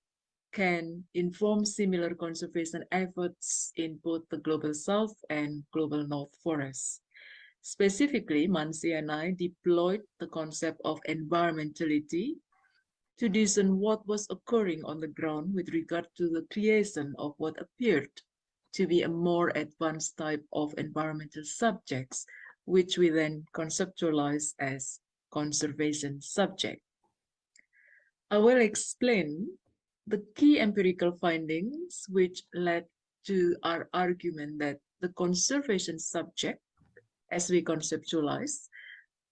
can inform similar conservation efforts in both the global south and global north forests. Specifically, Mansi and I deployed the concept of environmentality to discern what was occurring on the ground with regard to the creation of what appeared to be a more advanced type of environmental subjects, which we then conceptualize as conservation subject. I will explain the key empirical findings which led to our argument that the conservation subject, as we conceptualize,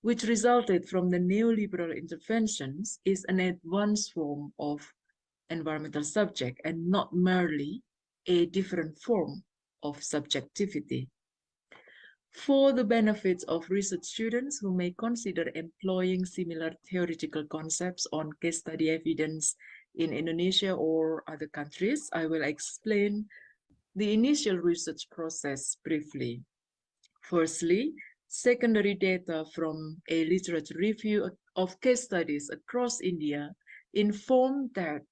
which resulted from the neoliberal interventions, is an advanced form of environmental subject and not merely a different form of subjectivity. For the benefits of research students who may consider employing similar theoretical concepts on case study evidence in Indonesia or other countries, I will explain the initial research process briefly. Firstly, secondary data from a literature review of case studies across India informed that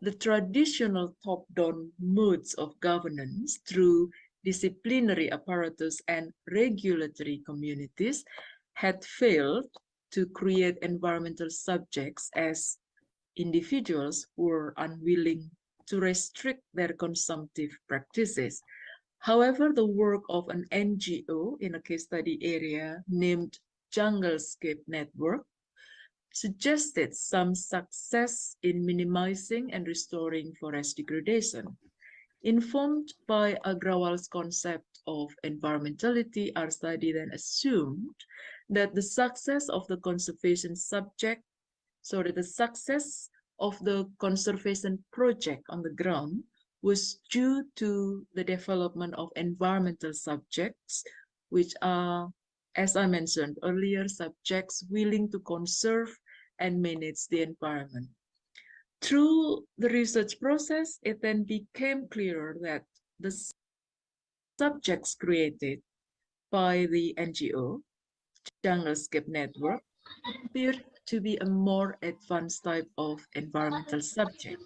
the traditional top-down modes of governance through disciplinary apparatus and regulatory communities had failed to create environmental subjects, as individuals were unwilling to restrict their consumptive practices. However, the work of an NGO in a case study area named Junglescape Network suggested some success in minimizing and restoring forest degradation. Informed by Agrawal's concept of environmentality, our study then assumed that the success of the conservation subject, the success of the conservation project on the ground was due to the development of environmental subjects, which are, as I mentioned earlier, subjects willing to conserve and manage the environment. Through the research process, it then became clear that the subjects created by the NGO, Junglescape Network, appeared to be a more advanced type of environmental subject.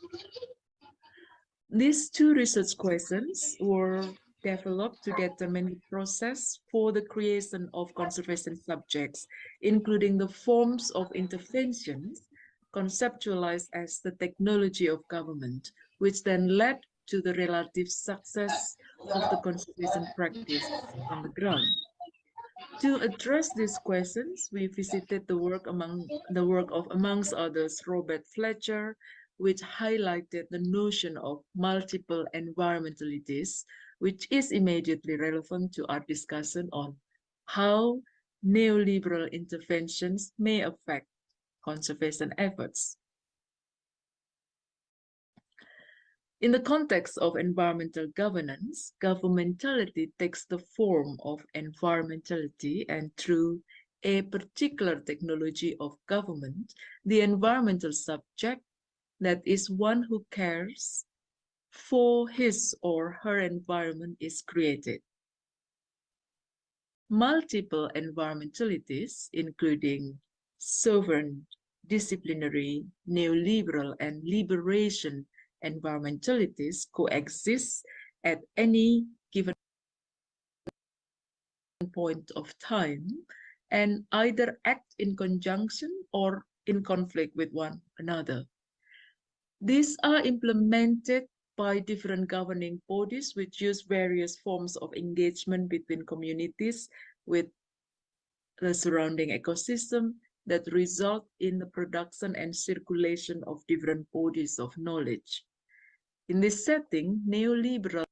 These two research questions were developed to determine the process for the creation of conservation subjects, including the forms of interventions conceptualized as the technology of government, which then led to the relative success of the conservation practice on the ground. To address these questions, we visited the work of, amongst others, Robert Fletcher, which highlighted the notion of multiple environmentalities, which is immediately relevant to our discussion on how neoliberal interventions may affect conservation efforts. In the context of environmental governance, governmentality takes the form of environmentality, and through a particular technology of government, the environmental subject, that is one who cares for his or her environment, is created. Multiple environmentalities, including sovereign, disciplinary, neoliberal, and liberation environmentalities, coexist at any given point of time and either act in conjunction or in conflict with one another. These are implemented by different governing bodies which use various forms of engagement between communities with the surrounding ecosystem that result in the production and circulation of different bodies of knowledge. In this setting, neoliberal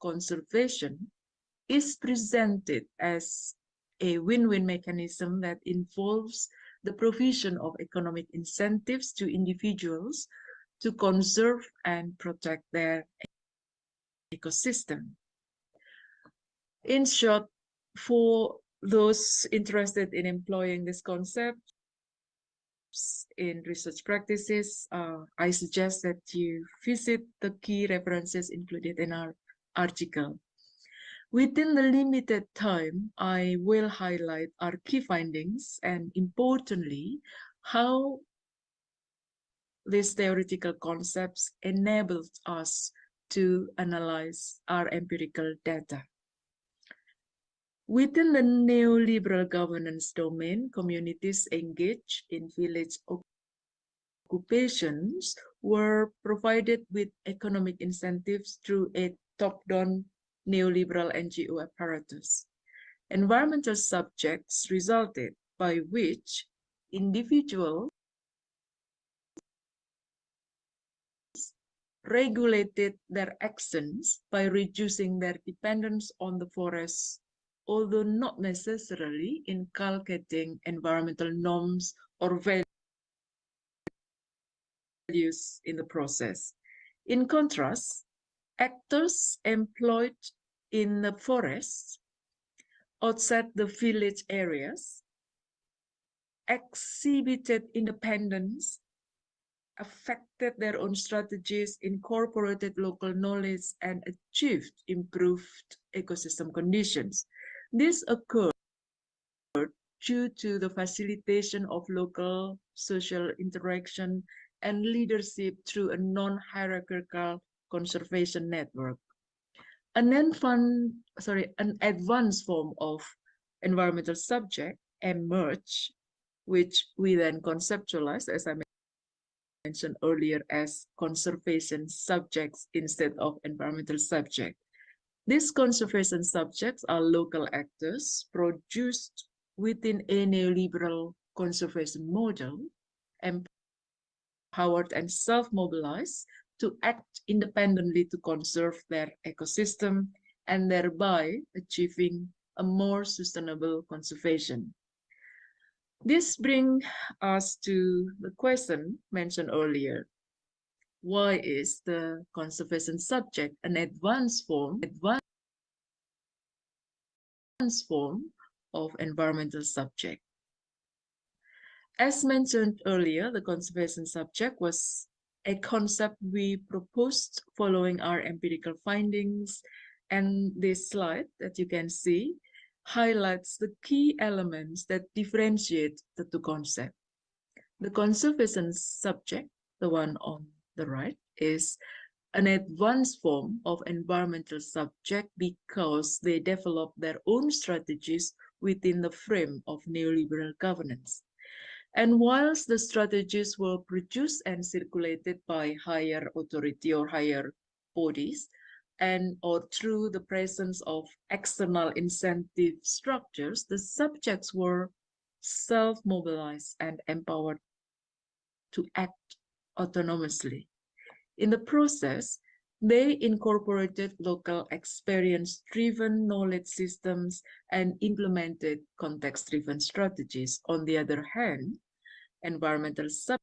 conservation is presented as a win-win mechanism that involves the provision of economic incentives to individuals to conserve and protect their ecosystem. In short, for those interested in employing this concept in research practices, I suggest that you visit the key references included in our article. Within the limited time, I will highlight our key findings and, importantly, how these theoretical concepts enabled us to analyze our empirical data. Within the neoliberal governance domain, communities engaged in village occupations were provided with economic incentives through a top-down neoliberal NGO apparatus. Environmental subjects resulted, by which individuals regulated their actions by reducing their dependence on the forest, although not necessarily inculcating environmental norms or values in the process. In contrast, actors employed in the forests outside the village areas exhibited independence, affected their own strategies, incorporated local knowledge, and achieved improved ecosystem conditions. This occurred due to the facilitation of local social interaction and leadership through a non-hierarchical conservation network. An advanced form of environmental subject emerged, which we then conceptualized, as I mentioned earlier, as conservation subjects instead of environmental subject. These conservation subjects are local actors produced within a neoliberal conservation model, empowered and self-mobilized to act independently to conserve their ecosystem and thereby achieving a more sustainable conservation. This brings us to the question mentioned earlier. Why is the conservation subject an advanced form of environmental subject? As mentioned earlier, the conservation subject was a concept we proposed following our empirical findings, and this slide that you can see highlights the key elements that differentiate the two concepts. The conservation subject, the one on the right, is an advanced form of environmental subject because they develop their own strategies within the frame of neoliberal governance. And whilst the strategies were produced and circulated by higher authority or higher bodies, or through the presence of external incentive structures, the subjects were self-mobilized and empowered to act autonomously. In the process, they incorporated local experience-driven knowledge systems and implemented context-driven strategies. On the other hand, environmental subject,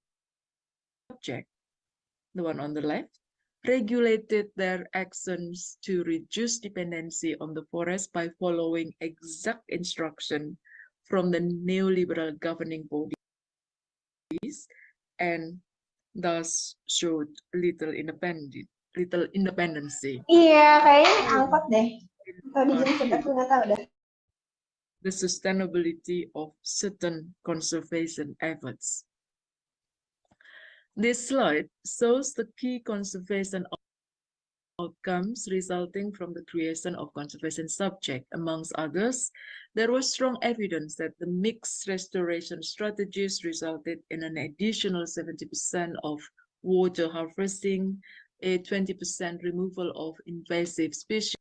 the one on the left, regulated their actions to reduce dependency on the forest by following exact instruction from the neoliberal governing bodies and thus showed little independency. Iya, kayaknya angkot deh. Atau dijemput, aku nggak tahu deh. The sustainability of certain conservation efforts. This slide shows the key conservation outcomes resulting from the creation of conservation subject. Amongst others, there was strong evidence that the mixed restoration strategies resulted in an additional 70% of water harvesting, a 20% removal of invasive species,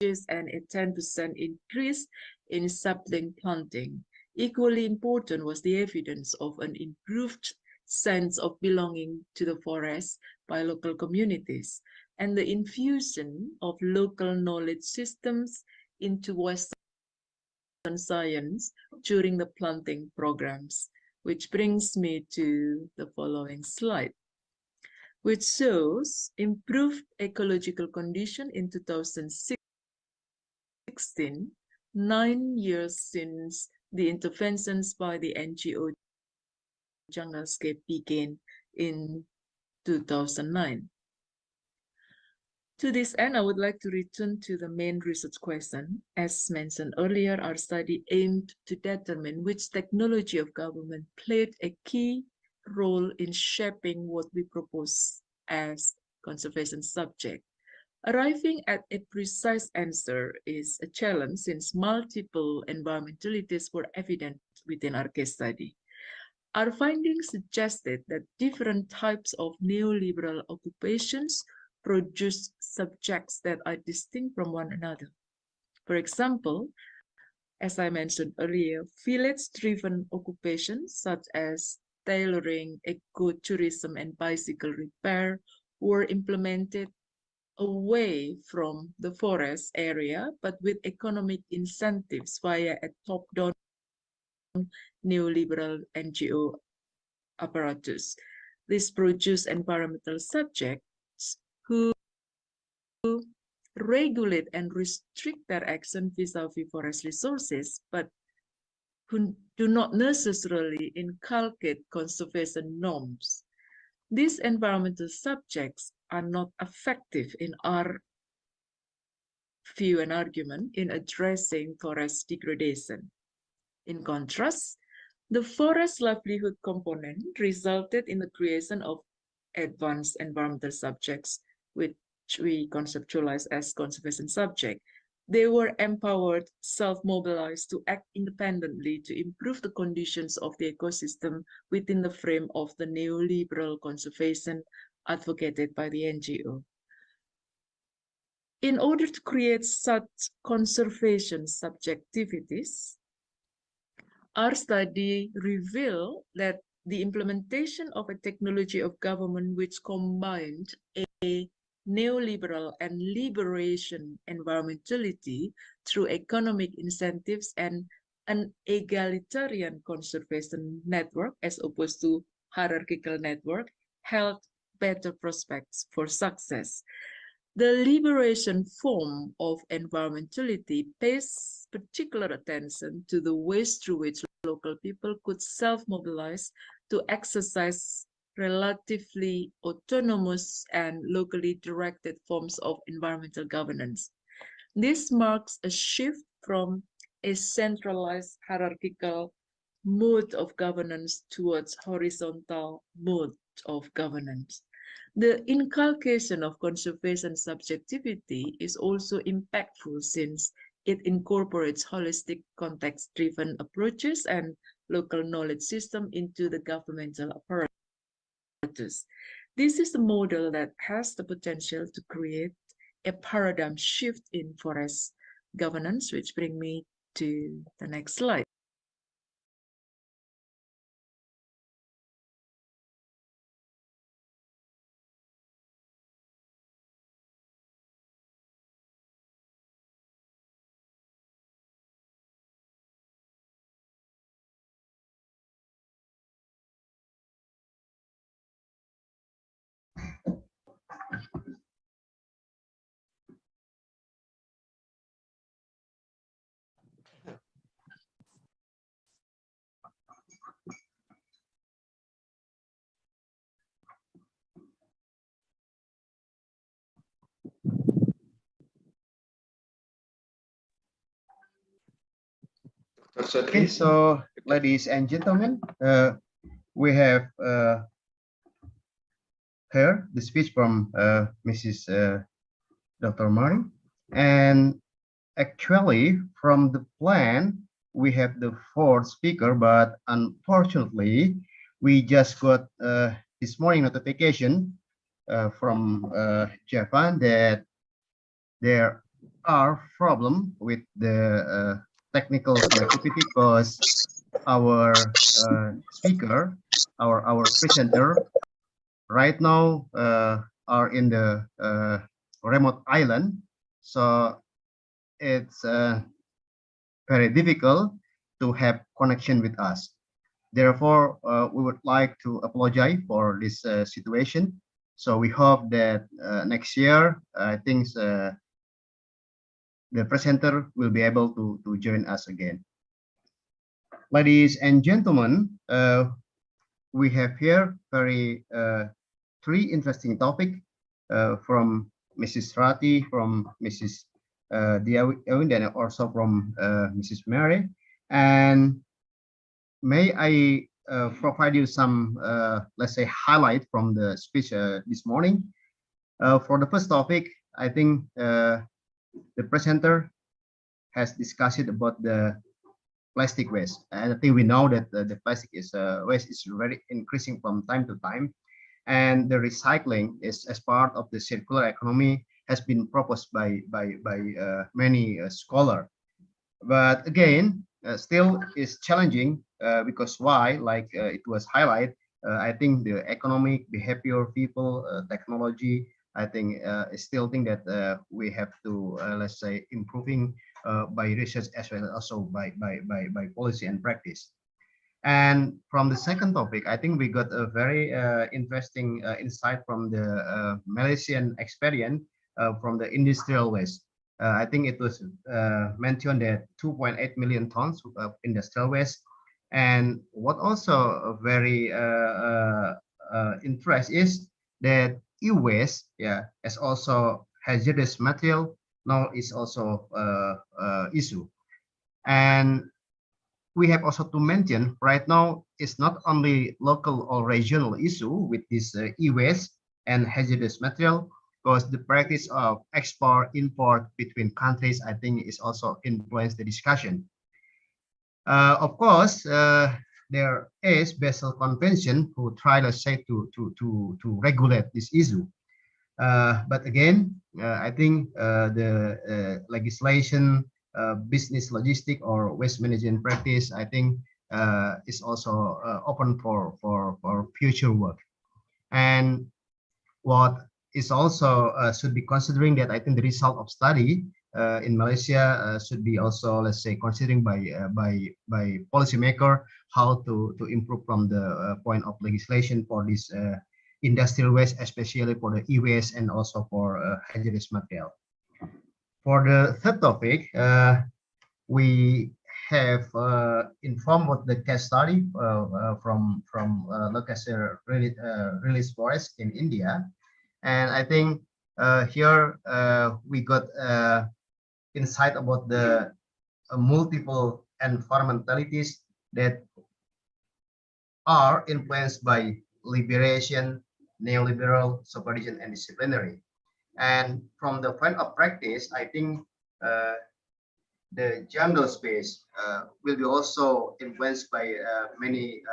and a 10% increase in sapling planting. Equally important was the evidence of an improved sense of belonging to the forest by local communities and the infusion of local knowledge systems into Western science during the planting programs, which brings me to the following slide, which shows improved ecological condition in 2016, 9 years since the interventions by the NGO Junglescape began in 2009. To this end, I would like to return to the main research question. As mentioned earlier, our study aimed to determine which technology of government played a key role in shaping what we propose as conservation subject. Arriving at a precise answer is a challenge since multiple environmentalities were evident within our case study. Our findings suggested that different types of neoliberal occupations produce subjects that are distinct from one another. For example, as I mentioned earlier, village-driven occupations such as tailoring, ecotourism, and bicycle repair were implemented away from the forest area, but with economic incentives via a top-down neoliberal NGO apparatus. This produced environmental subjects who regulate and restrict their action vis-a-vis forest resources, but who do not necessarily inculcate conservation norms. These environmental subjects are not effective in our view and argument in addressing forest degradation. In contrast, the forest livelihood component resulted in the creation of advanced environmental subjects, which we conceptualize as conservation subject. They were empowered, self-mobilized to act independently to improve the conditions of the ecosystem within the frame of the neoliberal conservation advocated by the NGO. In order to create such conservation subjectivities, our study revealed that the implementation of a technology of government which combined a neoliberal and liberation environmentality through economic incentives and an egalitarian conservation network as opposed to hierarchical network held better prospects for success. The liberation form of environmentality pays particular attention to the ways through which local people could self-mobilize to exercise relatively autonomous and locally directed forms of environmental governance. This marks a shift from a centralized hierarchical mode of governance towards horizontal mode of governance. The inculcation of conservation subjectivity is also impactful since it incorporates holistic context-driven approaches and local knowledge system into the governmental apparatus. This is a model that has the potential to create a paradigm shift in forest governance, which brings me to the next slide. Okay, so ladies and gentlemen, we have heard the speech from Mrs. Dr. Mari. And actually, from the plan, we have the fourth speaker, but unfortunately, we just got this morning notification from Japan that there are problems with the technical connectivity because our speaker, our presenter, right now are in the remote island, so it's very difficult to have connection with us. Therefore, we would like to apologize for this situation. So we hope that next year, I think the presenter will be able to join us again. Ladies and gentlemen, we have here three interesting topics from Mrs. Rati, from Mrs. Diawin, and also from Mrs. Mary. And may I provide you some, let's say, highlight from the speech this morning. For the first topic, I think the presenter has discussed about the plastic waste. And I think we know that the plastic waste is very increasing from time to time. And the recycling is as part of the circular economy has been proposed by many scholars. But again, still is challenging because why? Like it was highlighted, I think the economic behavior, people, technology, I think still think that we have to let's say improving by research as well as also by policy and practice. And from the second topic, I think we got a very interesting insight from the Malaysian experience from the industrial waste. I think it was mentioned that 2.8 million tons of industrial waste. And what also very interest is that e-waste, yeah, as also hazardous material now is also issue. And we have also to mention right now it's not only local or regional issue with this e-waste and hazardous material, because the practice of export import between countries I think is also influence the discussion. Of course, there is Basel Convention who try to say to regulate this issue. But again, I think the legislation, business logistic or waste management practice, I think is also open for future work. And what is also should be considering that I think the result of study in Malaysia should be also, let's say, considering by policymaker how to improve from the point of legislation for this industrial waste, especially for the e-waste and also for hazardous material. For the third topic, we have informed what the case study from Lancaster release forest in India, and I think here we got insight about the multiple environmentalities that are influenced by liberation, neoliberal, supervision, and disciplinary. And from the point of practice, I think the jungle space will be also influenced by many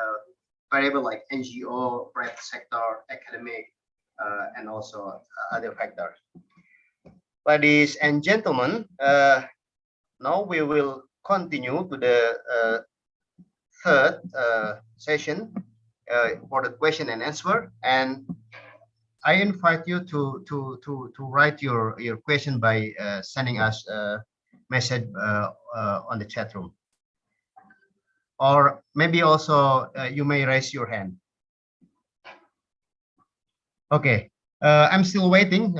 variables like NGO, private sector, academic, and also other factors. Ladies and gentlemen, now we will continue to the third session for the question and answer, and I invite you to write your question by sending us a message on the chat room, or maybe also you may raise your hand. Okay, I'm still waiting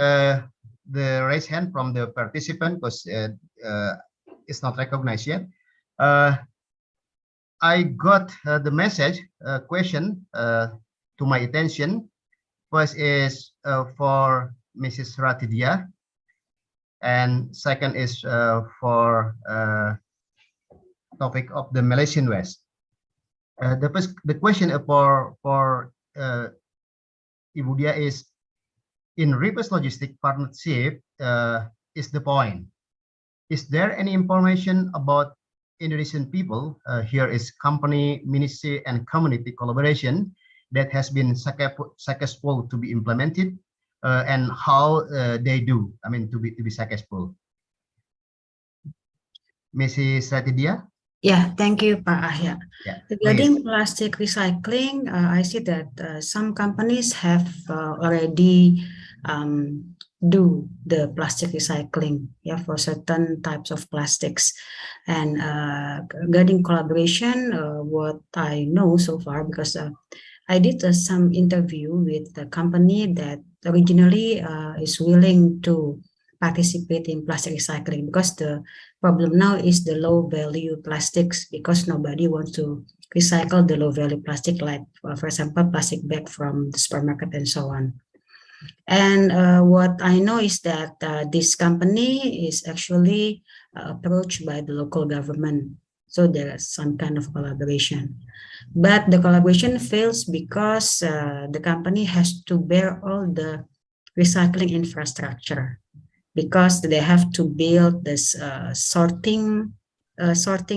the raise hand from the participant because it's not recognized yet. I got the message question to my attention. First is for Mrs. Ratidia, and second is for topic of the Malaysian West. The question for Ibu Dia is, in reverse logistic partnership is the point. Is there any information about Indonesian people? Here is company, ministry, and community collaboration that has been successful to be implemented, and how they do. I mean, to be successful. Mrs. Ratidia? Yeah, thank you, Pak Ahya. Yeah, Regarding plastic recycling, I see that some companies have already do the plastic recycling, yeah, for certain types of plastics. And regarding collaboration, what I know so far, because I did some interview with the company that originally is willing to participate in plastic recycling, because the problem now is the low value plastics, because nobody wants to recycle the low value plastic, like for example plastic bag from the supermarket and so on. And what I know is that this company is actually approached by the local government, so there is some kind of collaboration, but the collaboration fails because the company has to bear all the recycling infrastructure, because they have to build this sorting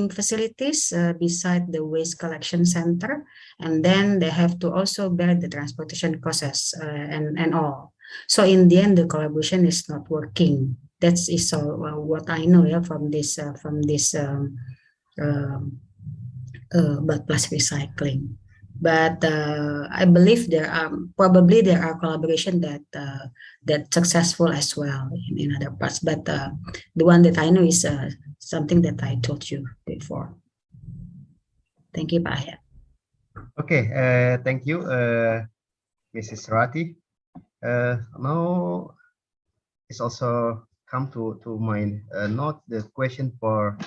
facilities beside the waste collection center, and then they have to also bear the transportation costs and all. So in the end, the collaboration is not working. That is what I know, yeah, from this about plastic recycling. But I believe there are collaboration that successful as well in other parts. But the one that I know is something that I told you before. Thank you, Pak Ahya. Okay, thank you, Mrs. Rati. Now it's also come to my note the question for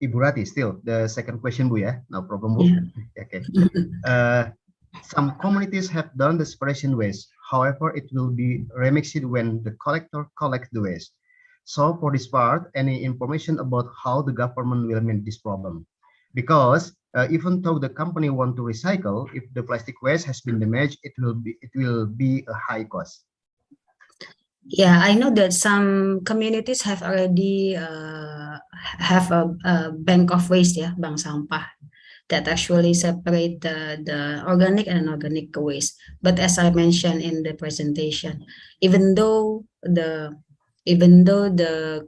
Ibu Rati. Still the second question, Bu, ya, no problem, Bu. Yeah. Okay. Some communities have done the separation waste. However, it will be remixed when the collector collects the waste. So for this part, any information about how the government will manage this problem? Because even though the company want to recycle, if the plastic waste has been damaged, it will be a high cost. Yeah, I know that some communities have already have a bank of waste, yeah, bank sampah, that actually separate the organic and inorganic waste. But as I mentioned in the presentation, even though the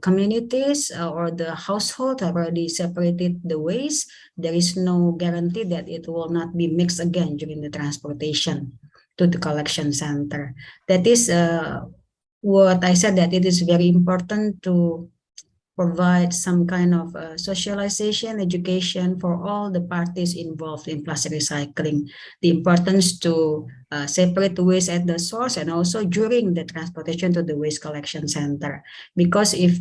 communities or the household have already separated the waste, there is no guarantee that it will not be mixed again during the transportation to the collection center. That is what I said, that it is very important to provide some kind of socialization, education for all the parties involved in plastic recycling, the importance to separate the waste at the source and also during the transportation to the waste collection center. Because if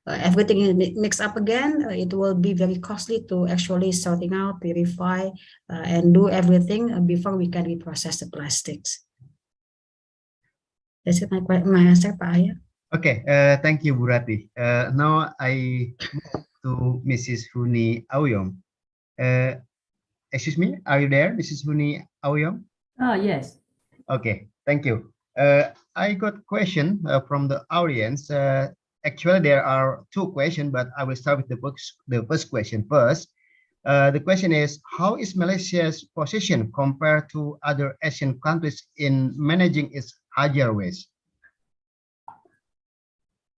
everything is mixed up again, it will be very costly to actually sorting out, purify, and do everything before we can reprocess the plastics. That's it, my answer, Pak Ahya. Okay, thank you, Bu Rati. Now I move to Mrs. Huni Aoyong. Excuse me, are you there, Mrs. Huni Aoyong? Yes. Okay, thank you. I got a question from the audience. Actually, there are two questions, but I will start with the first question first. The question is, how is Malaysia's position compared to other Asian countries in managing its hazardous waste?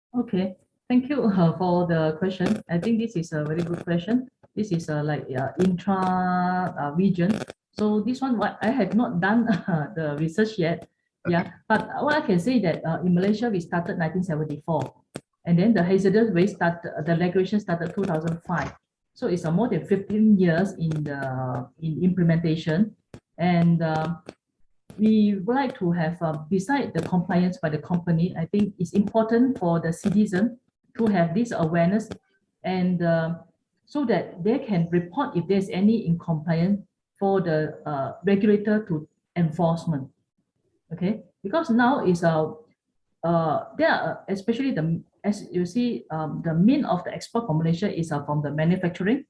Okay, thank you for the question. I think this is a very good question. This is like intra region. So this one, what I have not done the research yet. Okay. Yeah, but what I can say that in Malaysia we started 1974, and then the hazardous waste started. The regulation started 2005. So it's more than 15 years in implementation, and we would like to have, beside the compliance by the company, I think it's important for the citizen to have this awareness, and so that they can report if there's any incompliance for the regulator to enforcement. Okay, because now is there are especially as you see, the main of the export from Malaysia is from the manufacturing.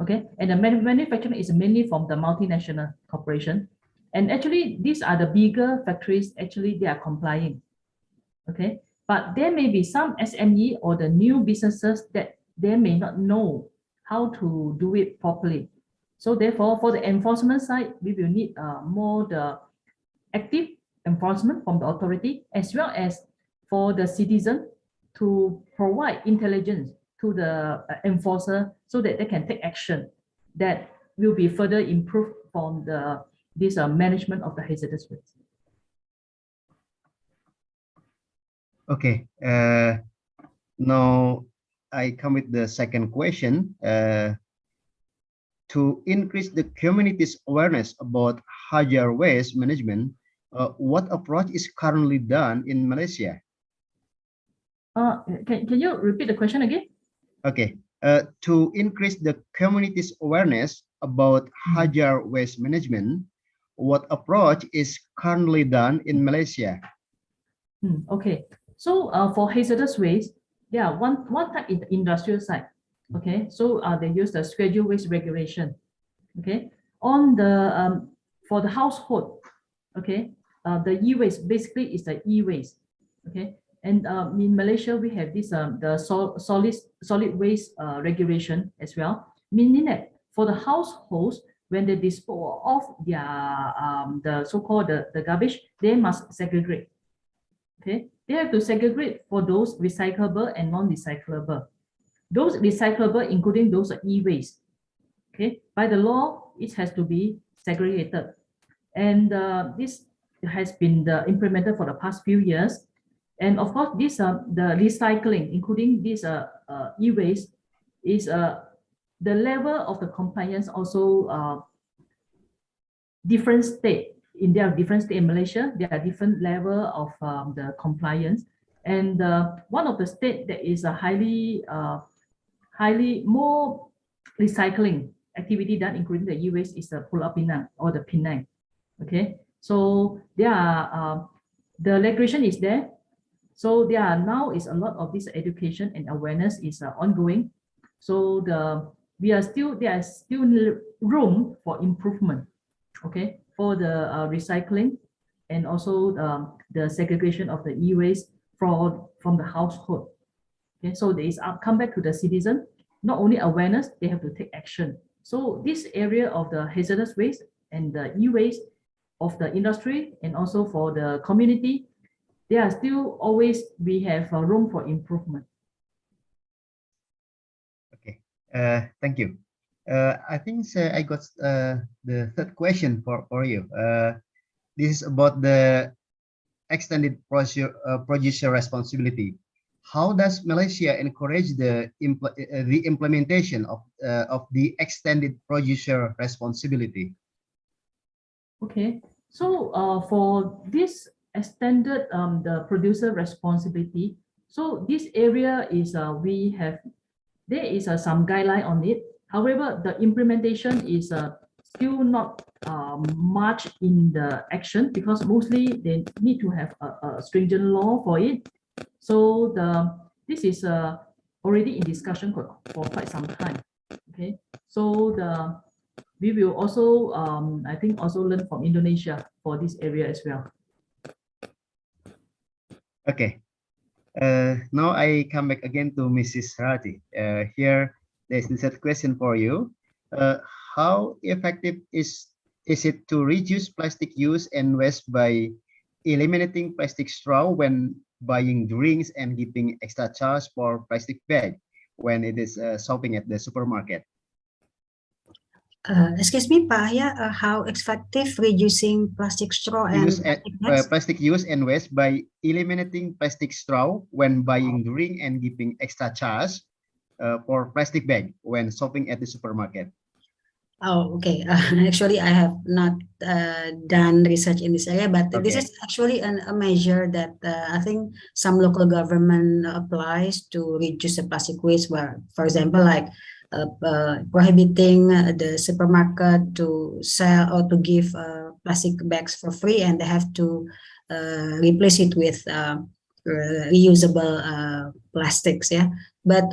Okay, and the manufacturing is mainly from the multinational corporation. And actually, these are the bigger factories, actually, they are complying. Okay, but there may be some SME or the new businesses that they may not know how to do it properly. So therefore, for the enforcement side, we will need more the active enforcement from the authority, as well as for the citizen to provide intelligence to the enforcer so that they can take action that will be further improved from this management of the hazardous waste. Okay, now I come with the second question. To increase the community's awareness about hazardous waste management, what approach is currently done in Malaysia? Can you repeat the question again? Okay, to increase the community's awareness about hazardous waste management, what approach is currently done in Malaysia? Okay, so for hazardous waste, yeah, one type is the industrial side. Okay, so they use the schedule waste regulation. Okay, on the for the household, okay, the e-waste basically is the e-waste. Okay, and in Malaysia we have this the solid waste regulation as well, meaning that for the households, when they dispose of their the so-called the garbage, they must segregate. Okay, they have to segregate for those recyclable and non-recyclable. Those recyclable, including those e-waste. Okay, by the law, it has to be segregated, and this has been implemented for the past few years. And of course, this the recycling, including this e-waste, is the level of the compliance also different state. In their different state in Malaysia, there are different level of the compliance, and one of the state that is a highly more recycling activity done, including the e-waste, is the Pulau Pinang or the Penang. Okay, so there are the regulation is there. So there are now is a lot of this education and awareness is ongoing. So there are still room for improvement. Okay, for the recycling and also the segregation of the e-waste from the household. Okay, so there is come back to the citizen, not only awareness, they have to take action. So this area of the hazardous waste and the e-waste of the industry and also for the community, there are still always, we have room for improvement. Okay, thank you. I think I got the third question for you. This is about the extended producer responsibility. How does Malaysia encourage the implementation of the extended producer responsibility? Okay, so for this extended the producer responsibility, so this area is there is some guideline on it. However, the implementation is still not much in the action, because mostly they need to have a stringent law for it. So this is already in discussion for quite some time. Okay, so we will also I think also learn from Indonesia for this area as well. Okay, now I come back again to Mrs. Rati. Here there's the third question for you. How effective is it to reduce plastic use and waste by eliminating plastic straw when buying drinks and giving extra charge for plastic bag when it is shopping at the supermarket? Excuse me, Pak Ahya, how effective reducing plastic straw and plastic use and waste by eliminating plastic straw when buying drink and giving extra charge for plastic bag when shopping at the supermarket? Oh, okay. Actually, I have not done research in this area, but Okay. This is actually a measure that I think some local government applies to reduce the plastic waste. Where, for example, like prohibiting the supermarket to sell or to give plastic bags for free, and they have to replace it with reusable plastics. Yeah, but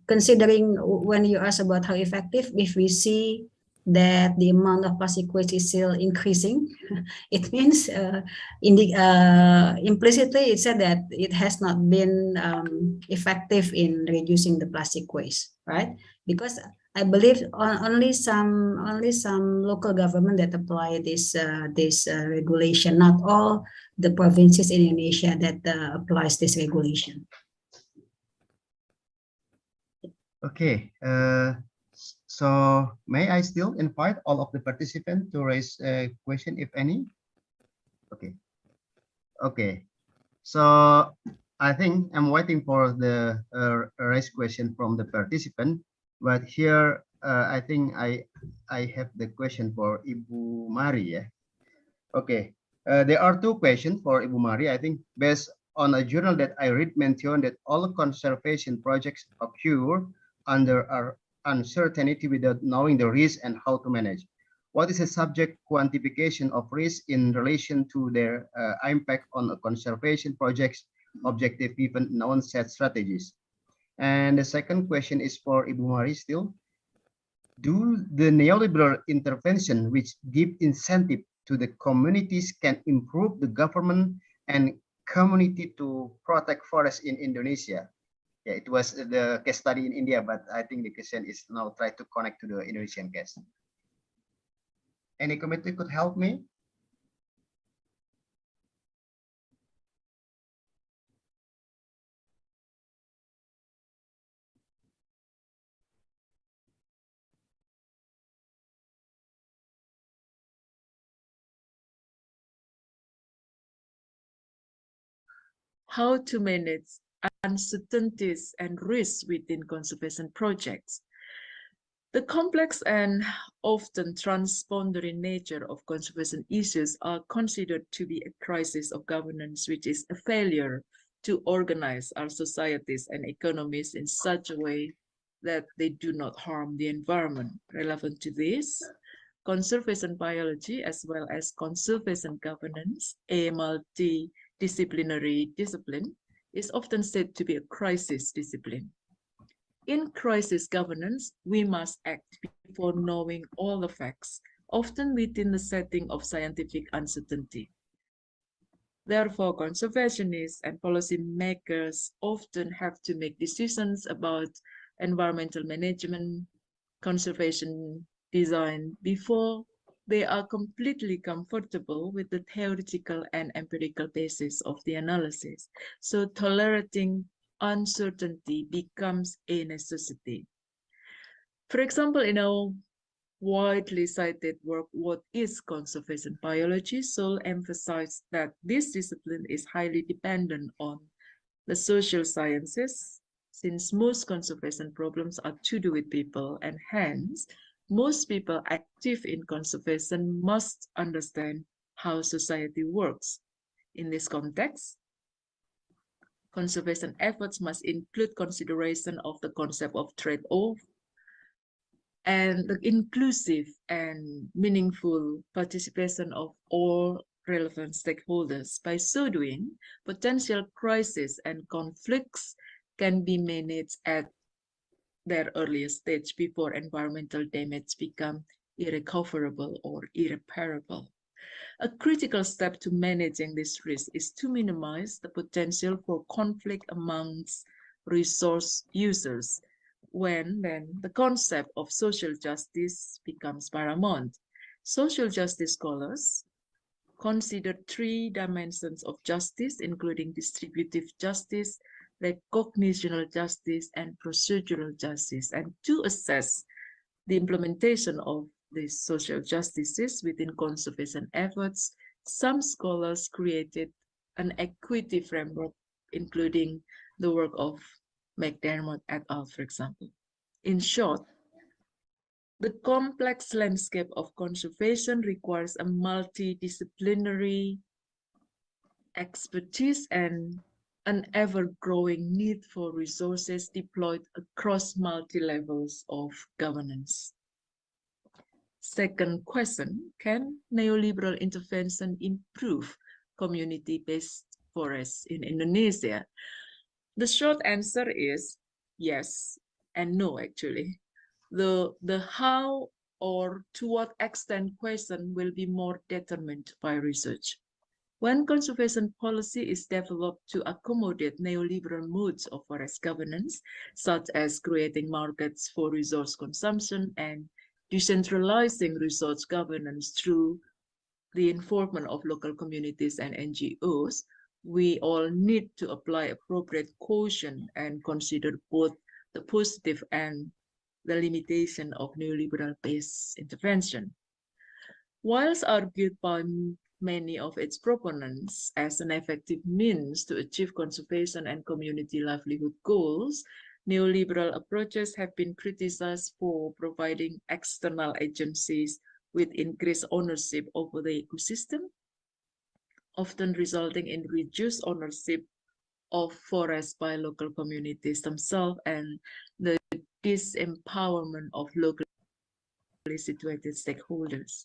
considering when you ask about how effective, if we see that the amount of plastic waste is still increasing. It means implicitly it said that it has not been effective in reducing the plastic waste, right? Because I believe only some local government that apply this regulation. Not all the provinces in Indonesia that applies this regulation. Okay, so may I still invite all of the participants to raise a question, if any? Okay. Okay. So I think I'm waiting for the raise question from the participant, but here I think I have the question for Ibu Mari. Yeah. Okay. There are two questions for Ibu Mari. I think based on a journal that I read mentioned that all conservation projects occur under uncertainty without knowing the risk and how to manage. What is the subject quantification of risk in relation to their impact on a conservation projects objective given known set strategies? And the second question is for Ibu Mari still. Do the neoliberal intervention which give incentive to the communities can improve the government and community to protect forests in Indonesia? Yeah, it was the case study in India, but I think the question is now try to connect to the Indonesian case. Any committee could help me? How to manage uncertainties and risks within conservation projects. The complex and often transboundary nature of conservation issues are considered to be a crisis of governance, which is a failure to organize our societies and economies in such a way that they do not harm the environment. Relevant to this, conservation biology as well as conservation governance, a multidisciplinary discipline, is often said to be a crisis discipline. In crisis governance, we must act before knowing all the facts, often within the setting of scientific uncertainty. Therefore, conservationists and policymakers often have to make decisions about environmental management, conservation design before they are completely comfortable with the theoretical and empirical basis of the analysis. So tolerating uncertainty becomes a necessity. For example, in a widely cited work, What is Conservation Biology? Seoul emphasized that this discipline is highly dependent on the social sciences, since most conservation problems are to do with people, and hence, most people active in conservation must understand how society works. In this context, conservation efforts must include consideration of the concept of trade-off and the inclusive and meaningful participation of all relevant stakeholders. By so doing, potential crises and conflicts can be managed at their earliest stage before environmental damage become irrecoverable or irreparable. A critical step to managing this risk is to minimize the potential for conflict amongst resource users, when then the concept of social justice becomes paramount. Social justice scholars consider three dimensions of justice, including distributive justice, recognitional justice, and procedural justice, and to assess the implementation of these social justices within conservation efforts, some scholars created an equity framework, including the work of McDermott et al., for example. In short, the complex landscape of conservation requires a multidisciplinary expertise and an ever-growing need for resources deployed across multi-levels of governance. Second question, can neoliberal intervention improve community-based forests in Indonesia? The short answer is yes and no, actually. The how or to what extent question will be more determined by research. When conservation policy is developed to accommodate neoliberal modes of forest governance, such as creating markets for resource consumption and decentralizing resource governance through the involvement of local communities and NGOs, we all need to apply appropriate caution and consider both the positive and the limitation of neoliberal-based intervention. Whilst argued by many of its proponents as an effective means to achieve conservation and community livelihood goals, neoliberal approaches have been criticized for providing external agencies with increased ownership over the ecosystem, often resulting in reduced ownership of forests by local communities themselves and the disempowerment of locally situated stakeholders.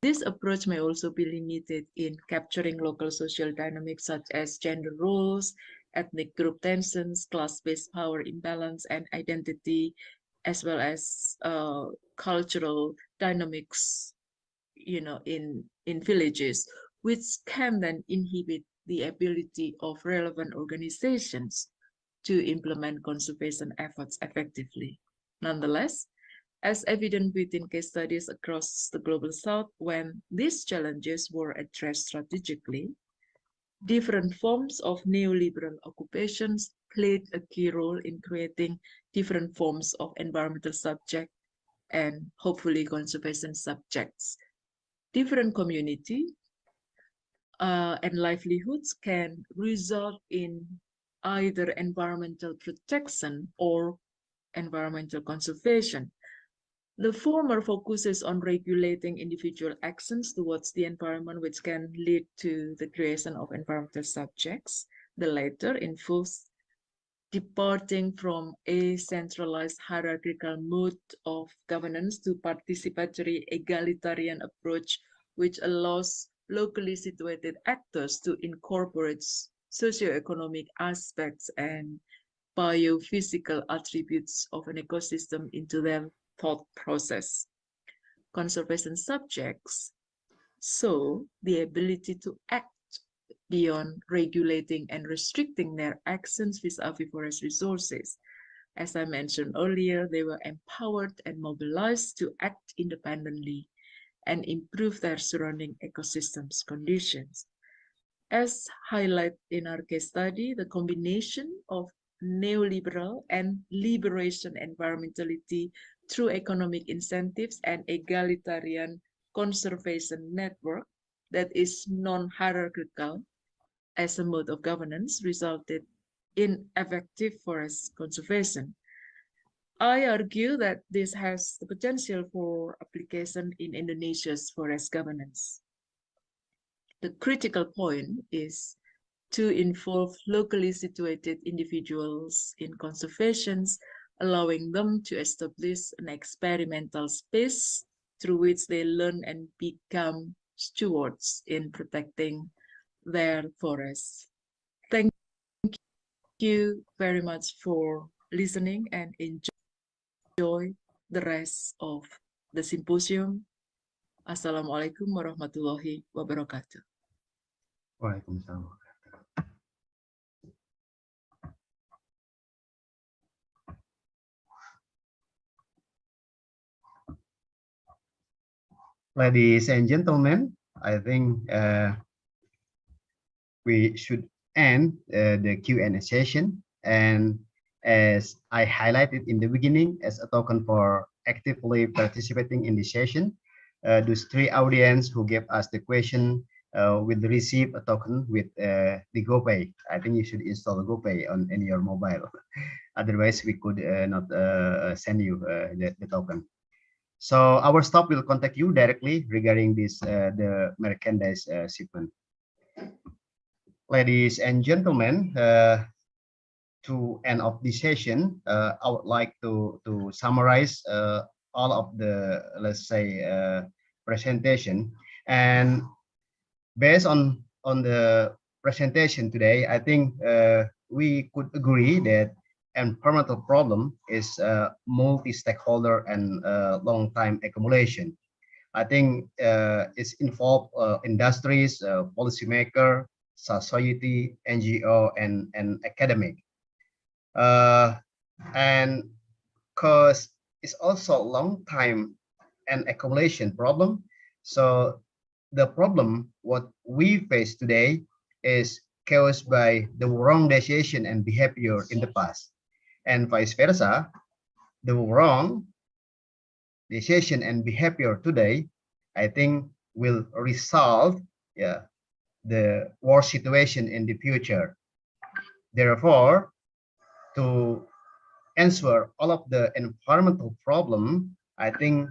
This approach may also be limited in capturing local social dynamics such as gender roles, ethnic group tensions, class-based power imbalance, and identity, as well as cultural dynamics, in villages, which can then inhibit the ability of relevant organizations to implement conservation efforts effectively. Nonetheless, as evident within case studies across the Global South, when these challenges were addressed strategically, different forms of neoliberal occupations played a key role in creating different forms of environmental subject and hopefully conservation subjects. Different community and livelihoods can result in either environmental protection or environmental conservation. The former focuses on regulating individual actions towards the environment, which can lead to the creation of environmental subjects. The latter involves departing from a centralized hierarchical mode of governance to participatory egalitarian approach, which allows locally situated actors to incorporate socioeconomic aspects and biophysical attributes of an ecosystem into their thought process. Conservation subjects show the ability to act beyond regulating and restricting their actions vis-a-vis forest resources. As I mentioned earlier, they were empowered and mobilized to act independently and improve their surrounding ecosystems conditions. As highlighted in our case study, the combination of neoliberal and liberation environmentality through economic incentives and egalitarian conservation network that is non-hierarchical as a mode of governance resulted in effective forest conservation. I argue that this has the potential for application in Indonesia's forest governance. The critical point is to involve locally situated individuals in conservations, allowing them to establish an experimental space through which they learn and become stewards in protecting their forests. Thank you very much for listening and enjoy the rest of the symposium. Assalamualaikum warahmatullahi wabarakatuh. Waalaikumsalam. Ladies and gentlemen, I think we should end the Q&A session. And as I highlighted in the beginning, as a token for actively participating in the session, those three audience who gave us the question will receive a token with the GoPay. I think you should install GoPay on your mobile. Otherwise, we could not send you the token. So our staff will contact you directly regarding this the merchandise shipment. Ladies and gentlemen, to end of this session, I would like to summarize all of the, let's say, presentation. And based on the presentation today, I think we could agree that environmental problem is multi-stakeholder and long-time accumulation. I think it's involved industries, policymaker, society, NGO, and academic. And because it's also a long time and accumulation problem. So the problem what we face today is caused by the wrong decision and behavior in the past, and vice versa. The wrong decision and behavior today, I think, will resolve the worst situation in the future. Therefore, to answer all of the environmental problem, I think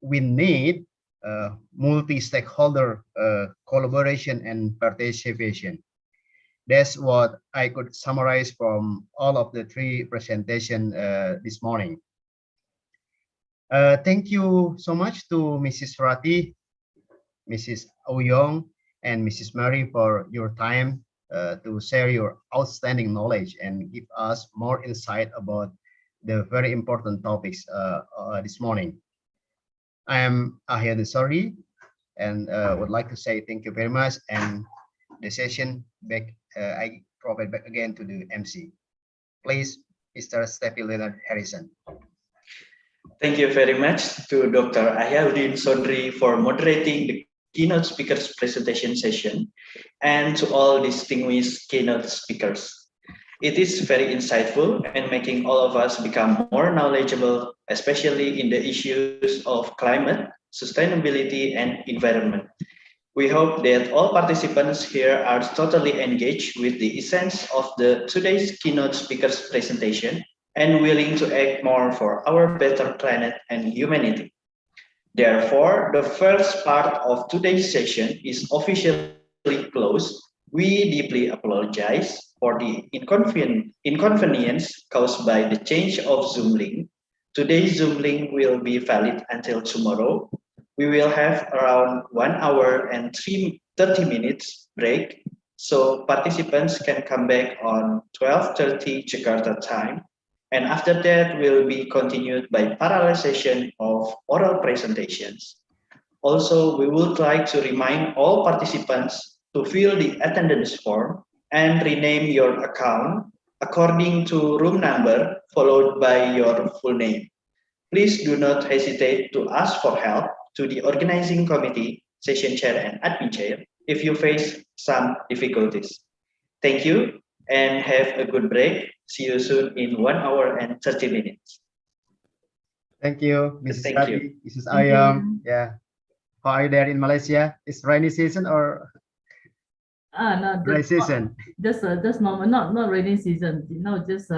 we need multi-stakeholder collaboration and participation. That's what I could summarize from all of the three presentations this morning. Thank you so much to Mrs. Rati, Mrs. Ouyong, and Mrs. Mary for your time to share your outstanding knowledge and give us more insight about the very important topics this morning. I am Ahir Desori and would like to say thank you very much, and the session back I provide back again to the MC. Please, Mr. Steffi Leonard Harrison. Thank you very much to Dr. Ayaudin Sondri for moderating the keynote speakers presentation session, and to all distinguished keynote speakers. It is very insightful and making all of us become more knowledgeable, especially in the issues of climate, sustainability, and environment. We hope that all participants here are totally engaged with the essence of today's keynote speakers presentation and willing to act more for our better planet and humanity. Therefore, the first part of today's session is officially closed. We deeply apologize for the inconvenience caused by the change of Zoom link. Today's Zoom link will be valid until tomorrow. We will have around 1 hour and 30 minutes break, so participants can come back on 12:30 Jakarta time. And after that will be continued by parallel session of oral presentations. Also, we would like to remind all participants to fill the attendance form and rename your account according to room number followed by your full name. Please do not hesitate to ask for help to the organizing committee, session chair, and admin chair if you face some difficulties. Thank you and have a good break. See you soon in 1 hour and 30 minutes. Thank you, Mrs. Thank Rati, you. Mrs. Ayam. Yeah. How are you there in Malaysia? It's rainy season or No, dry season? just normal, not rainy season. Just